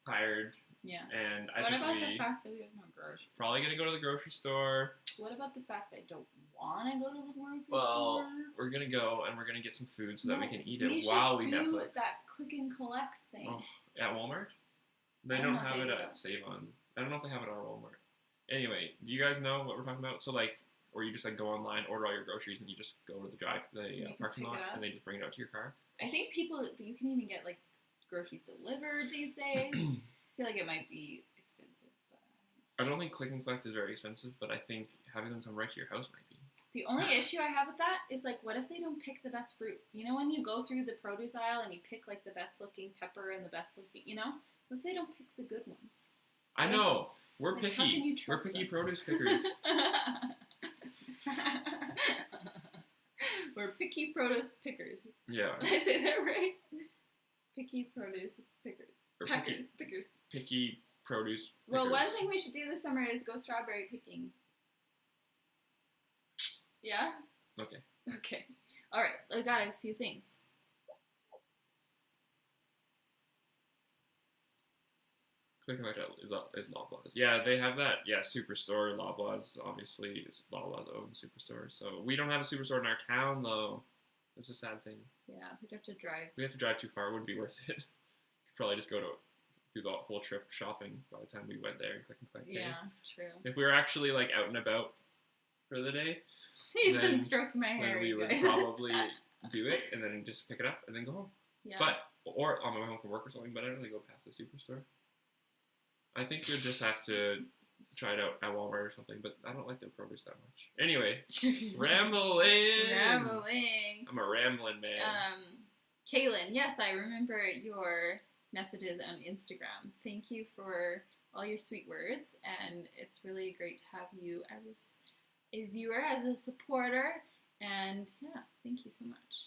tired. Yeah. And what about the fact that we have no groceries? Probably gonna go to the grocery store. What about the fact that I don't want to go to the grocery store? Well, we're gonna go and we're gonna get some food so that we can eat it while we Netflix. We should do that click and collect thing. Oh, at Walmart? They don't have it at Save On. I don't know if they have it at our Walmart. Anyway, do you guys know what we're talking about? So like, or you just like go online, order all your groceries, and you just go to the parking lot, and they just bring it out to your car. I think you can even get like groceries delivered these days. I feel like it might be expensive, but I don't think click and collect is very expensive, but I think having them come right to your house might be. The only issue I have with that is like, what if they don't pick the best fruit? You know, when you go through the produce aisle and you pick like the best looking pepper and the best looking, you know, what if they don't pick the good ones? I know. We're picky. How can you trust We're picky them? produce pickers. We're picky produce pickers. Yeah. Did I say that right? Picky produce pickers. Or Pickers. picky produce pickers. Well, one thing we should do this summer is go strawberry picking. Yeah? Okay. Okay. All right. I got a few things. Click and collect is Loblaws. Yeah, they have that. Yeah, Superstore. Loblaws, obviously, is Loblaws own Superstore. So we don't have a Superstore in our town, though. That's a sad thing. Yeah, we'd have to drive. We have to drive too far. It wouldn't be worth it. Could probably just do the whole trip shopping by the time we went there and click and collect. Yeah, true. If we were actually like out and about for the day, he's been stroking my hair. Then we would probably do it and then just pick it up and then go home. Yeah. Or on my way home from work or something. But I don't really go past the Superstore. I think we'll just have to try it out at Walmart or something, but I don't like their produce that much. Anyway, rambling. I'm a rambling man. Kaylin, yes, I remember your messages on Instagram. Thank you for all your sweet words, and it's really great to have you as a viewer, as a supporter, and yeah, thank you so much.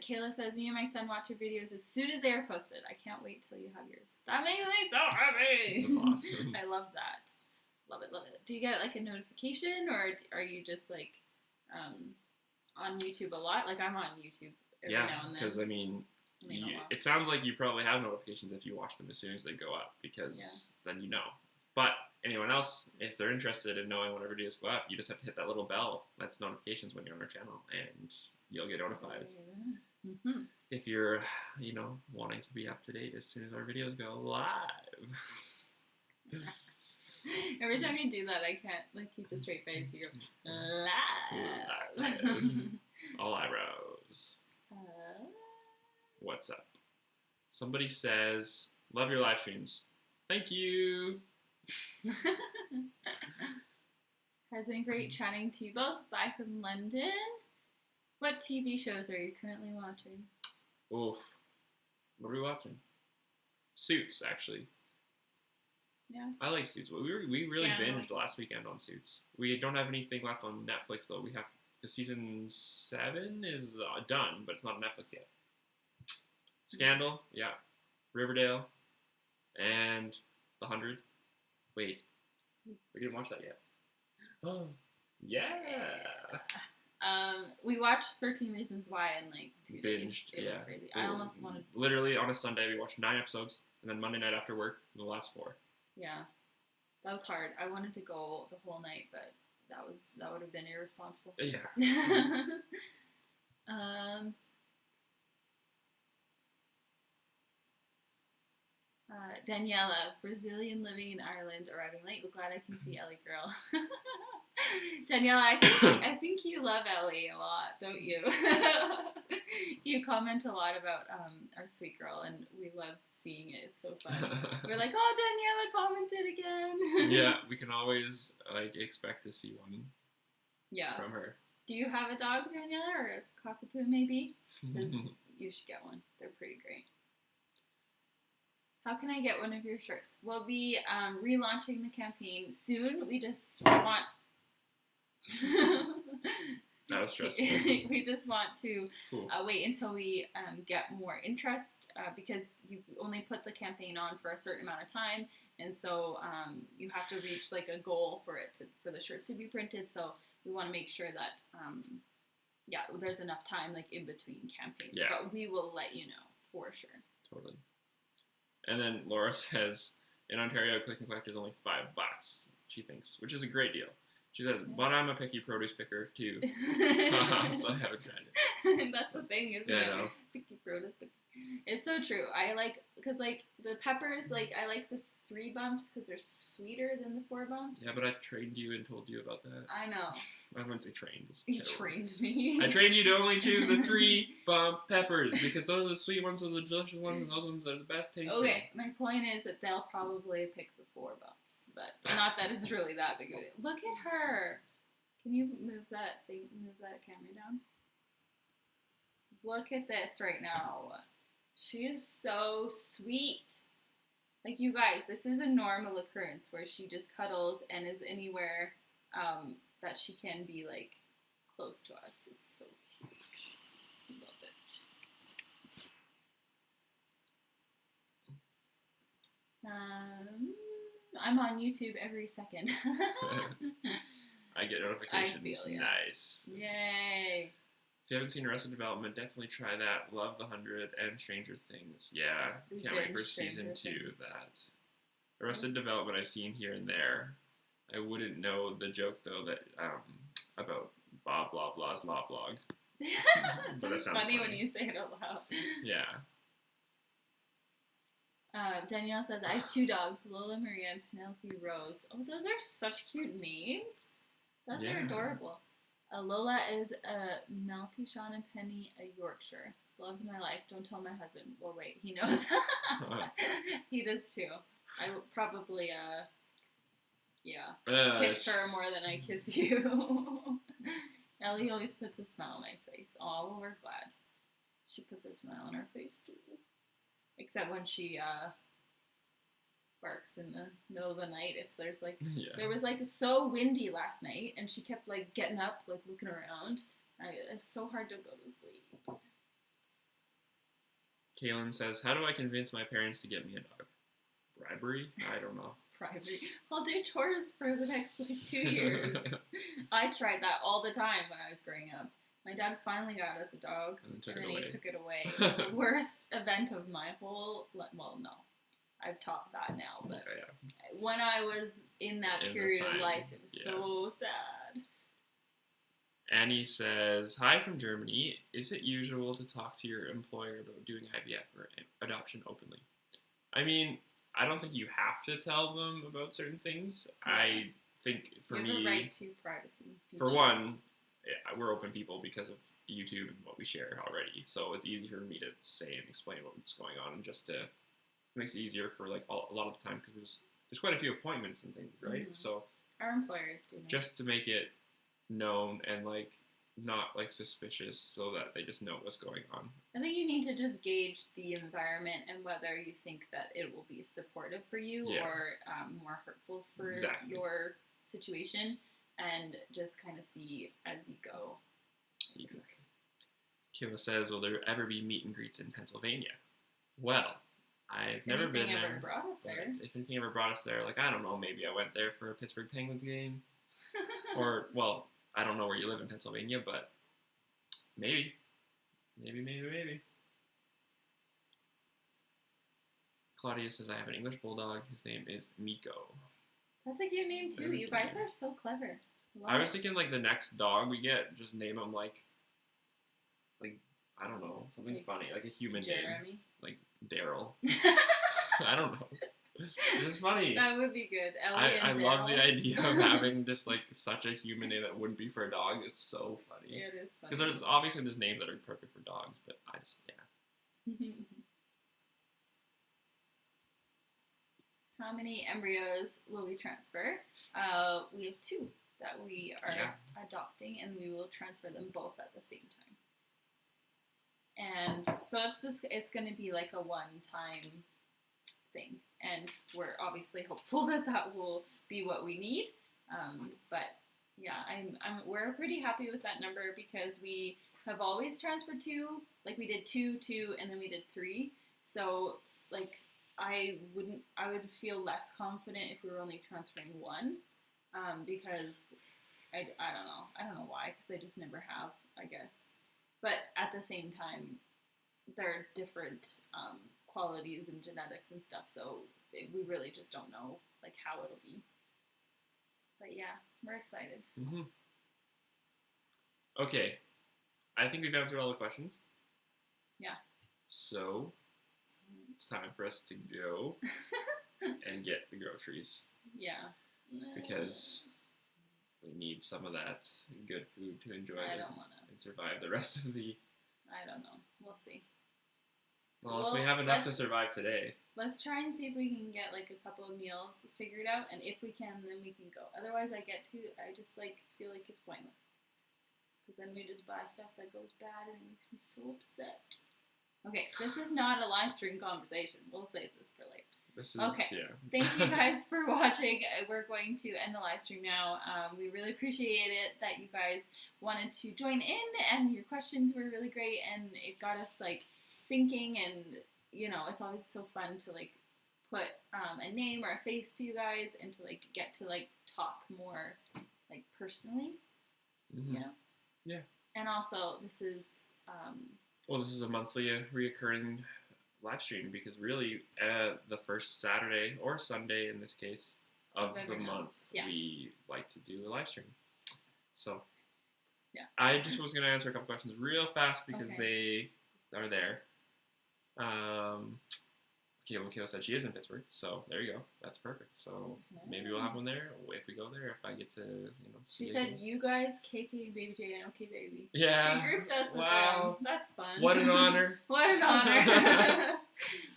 Kayla says, me and my son watch your videos as soon as they are posted. I can't wait till you have yours. That makes me so happy. That's awesome. I love that. Love it, love it. Do you get like a notification, or are you just like on YouTube a lot? Like I'm on YouTube every now and then. Because I mean, it sounds like you probably have notifications if you watch them as soon as they go up, because then you know. But anyone else, if they're interested in knowing whenever videos go up, you just have to hit that little bell. That's notifications when you're on our channel, and you'll get notified. Mm-hmm. If you're, wanting to be up to date as soon as our videos go live. Every time you do that, I can't keep a straight face. You go live. All eyebrows. What's up? Somebody says, love your live streams. Thank you. Has been great chatting to you both. Bye from London. What TV shows are you currently watching? Oh, what are we watching? Suits, actually. Yeah. I like Suits. We really binged last weekend on Suits. We don't have anything left on Netflix, though. We have, because season 7 is done, but it's not on Netflix yet. Scandal, yeah. Riverdale, and The 100. Wait, we didn't watch that yet. Oh, yeah. We watched 13 Reasons Why in 2 days. Binged, It was crazy. I almost wanted. Literally on a Sunday, we watched 9 episodes, and then Monday night after work, the last 4. Yeah, that was hard. I wanted to go the whole night, but that would have been irresponsible. Yeah. Daniela, Brazilian living in Ireland, arriving late, but glad I can see Ellie girl. Daniela, I think you love Ellie a lot, don't you? You comment a lot about our sweet girl, and we love seeing it. It's so fun. We're like, oh, Daniela commented again. Yeah, we can always expect to see one. Yeah. From her. Do you have a dog, Daniela, or a cockapoo maybe? 'Cause you should get one. They're pretty great. How can I get one of your shirts? We'll be relaunching the campaign soon. We just want... That was stressful. We just want to wait until we get more interest because you only put the campaign on for a certain amount of time, and so you have to reach a goal for the shirt to be printed. So we want to make sure that there's enough time in between campaigns. Yeah. But we will let you know for sure. Totally. And then Laura says, in Ontario, click and collect is only $5, she thinks, which is a great deal. She says, but I'm a picky produce picker, too. So I haven't tried it. That's the thing, isn't it? I know. Picky produce picker. It's so true. I because the peppers, I like the 3 bumps because they're sweeter than the 4 bumps. Yeah, but I trained you and told you about that. I know. I wouldn't say trained. You trained me. I trained you to only choose the 3 bump peppers because those are the sweet ones, those are the delicious ones, and those ones are the best tasting. Okay, my point is that they'll probably pick the 4 bumps, but not that it's really that big of a deal. Look at her. Can you move that camera down? Look at this right now. She is so sweet. You guys, this is a normal occurrence where she just cuddles and is anywhere that she can be close to us. It's so cute. Love it. I'm on YouTube every second. I get notifications. I feel ya. Nice. Yay. If you haven't seen Arrested Development, definitely try that. Love the 100 and Stranger Things. Yeah, can't wait for season 2 of that. Arrested Development I've seen here and there. I wouldn't know the joke though that about Bob blah blah's law blog. But that sounds funny when you say it out loud. Yeah. Danielle says, I have 2 dogs, Lola Maria and Penelope Rose. Oh, those are such cute names. Those are adorable. Lola is a Maltese, and Penny a Yorkshire. Loves my life. Don't tell my husband. Well, wait, he knows. He does too. I would probably, kiss her more than I kiss you. Ellie always puts a smile on my face. Oh, well, we're glad. She puts a smile on her face too. Except when she barks in the middle of the night. If there's there was so windy last night, and she kept getting up, looking around. It's so hard to go to sleep. Kaylin says, how do I convince my parents to get me a dog? Bribery? I don't know. Bribery. I'll do chores for the next 2 years. I tried that all the time when I was growing up. My dad finally got us a dog, and then he took it away. It was the worst event of my whole life. Well, no. I've topped that now, but when I was in that period of life, it was so sad. Annie says, hi from Germany. Is it usual to talk to your employer about doing IVF or adoption openly? I mean, I don't think you have to tell them about certain things. Yeah. I think for me... You have a right to privacy. For one, we're open people because of YouTube and what we share already. So it's easy for me to say and explain what's going on, and just to... It makes it easier for a lot of the time, because there's quite a few appointments and things, right? Mm-hmm. So our employers do. Just to make it known and not suspicious, so that they just know what's going on. I think you need to just gauge the environment and whether you think that it will be supportive for you or more hurtful for your situation, and just kind of see as you go. Exactly. Kayla says, will there ever be meet and greets in Pennsylvania? Well, I've never been there. If anything ever brought us there. If anything ever brought us there, I don't know, maybe I went there for a Pittsburgh Penguins game. Or, well, I don't know where you live in Pennsylvania, but maybe. Maybe. Claudia says, I have an English bulldog. His name is Miko. That's a cute name, too. You guys are so clever. I was thinking, the next dog we get, just name him, I don't know, something funny, a human Jeremy. Name. Daryl. I don't know. It's funny. That would be good. Ellie and I love the idea of having just such a human name that wouldn't be for a dog. It's so funny. Yeah, it is funny. Because there's names that are perfect for dogs, but I just How many embryos will we transfer? We have 2 that we are adopting, and we will transfer them both at the same time. And so it's going to be a one-time thing, and we're obviously hopeful that will be what we need. But yeah, we're pretty happy with that number, because we have always transferred 2. We did 2, and then we did 3. So I would feel less confident if we were only transferring 1, because I don't know why, because I just never have, I guess. But at the same time, there are different qualities and genetics and stuff, so we really just don't know how it'll be. But yeah, we're excited. Mm-hmm. Okay, I think we've answered all the questions. Yeah. So it's time for us to go and get the groceries. Yeah. Because we need some of that good food to enjoy and survive the rest of the... I don't know. We'll see. Well, if we have enough to survive today. Let's try and see if we can get a couple of meals figured out, and if we can, then we can go. Otherwise, I just feel like it's pointless. Because then we just buy stuff that goes bad, and it makes me so upset. Okay, this is not a live stream conversation. We'll save this for later. Thank you guys for watching. We're going to end the live stream now. We really appreciate it that you guys wanted to join in, and your questions were really great, and it got us thinking, and it's always so fun to put a name or a face to you guys and to like get to like talk more like personally, you know? Yeah. And also this is well, this is a monthly reoccurring live stream because really the first Saturday or Sunday in this case of the month we like to do a live stream. So I just was going to answer a couple questions real fast because they are there. Kayla said she is in Pittsburgh, so there you go. That's perfect. So maybe we'll have one there if we go there. If I get to, see. She said, "You guys, KK, Baby J, and OK Baby." Yeah. She grouped us with them. That's fun. What an honor. What an honor.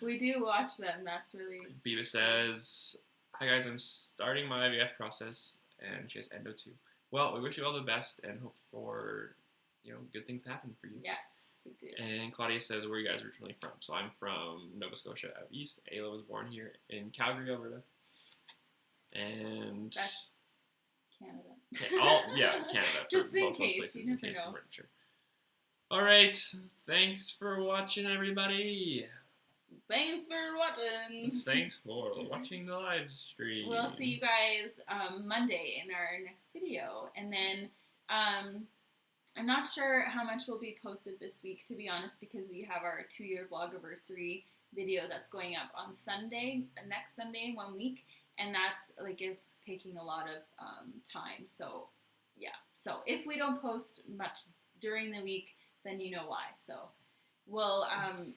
We do watch them. That's really. Biba says, "Hi guys, I'm starting my IVF process, and she has endo too. Well, we wish you all the best and hope for, good things to happen for you." Yes. We do. And Claudia says, where are you guys originally from? So I'm from Nova Scotia out east. Ayla was born here in Calgary, Alberta. And that's Canada. Canada. Just in both case, those places, you never know. I'm not sure. All right. Thanks for watching, everybody. Thanks for watching. Thanks for watching the live stream. We'll see you guys Monday in our next video. And then I'm not sure how much will be posted this week, to be honest, because we have our 2-year vlogiversary video that's going up on Sunday, next Sunday in 1 week, and that's, like, it's taking a lot of time, so, yeah. So if we don't post much during the week, then you know why, so we'll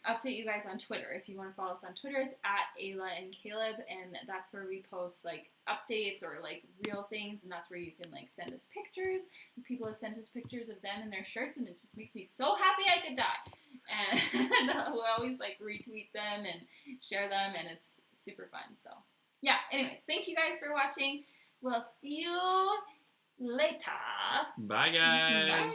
update you guys on Twitter. If you want to follow us on Twitter, it's at Ayla and Caleb, and that's where we post like updates or like real things, and that's where you can like send us pictures. And people have sent us pictures of them in their shirts, and it just makes me so happy I could die. And we'll always like retweet them and share them, and it's super fun. So yeah, anyways, thank you guys for watching. We'll see you later. Bye, guys. Bye.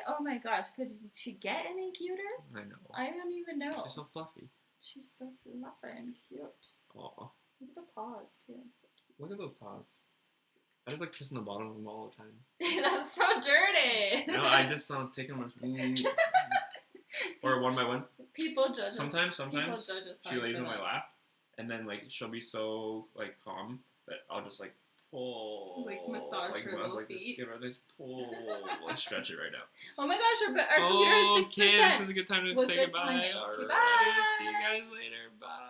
Oh my gosh, did she get any cuter? I know. I don't even know. She's so fluffy. She's so fluffy and cute. Aw. Look at the paws too. So cute. Look at those paws. I just like kissing the bottom of them all the time. That's so dirty. No, I just take them or one by one. People judge us. Sometimes People judge us she lays for on my that. lap, and then like she'll be so like calm that I'll just like pull, like massage her little feet. Just give her this pull, let's stretch it right now. Oh my gosh, our computer is 6%. Okay, this is a good time to say good goodbye. timing. All Okay, right, bye. see you guys later. Bye.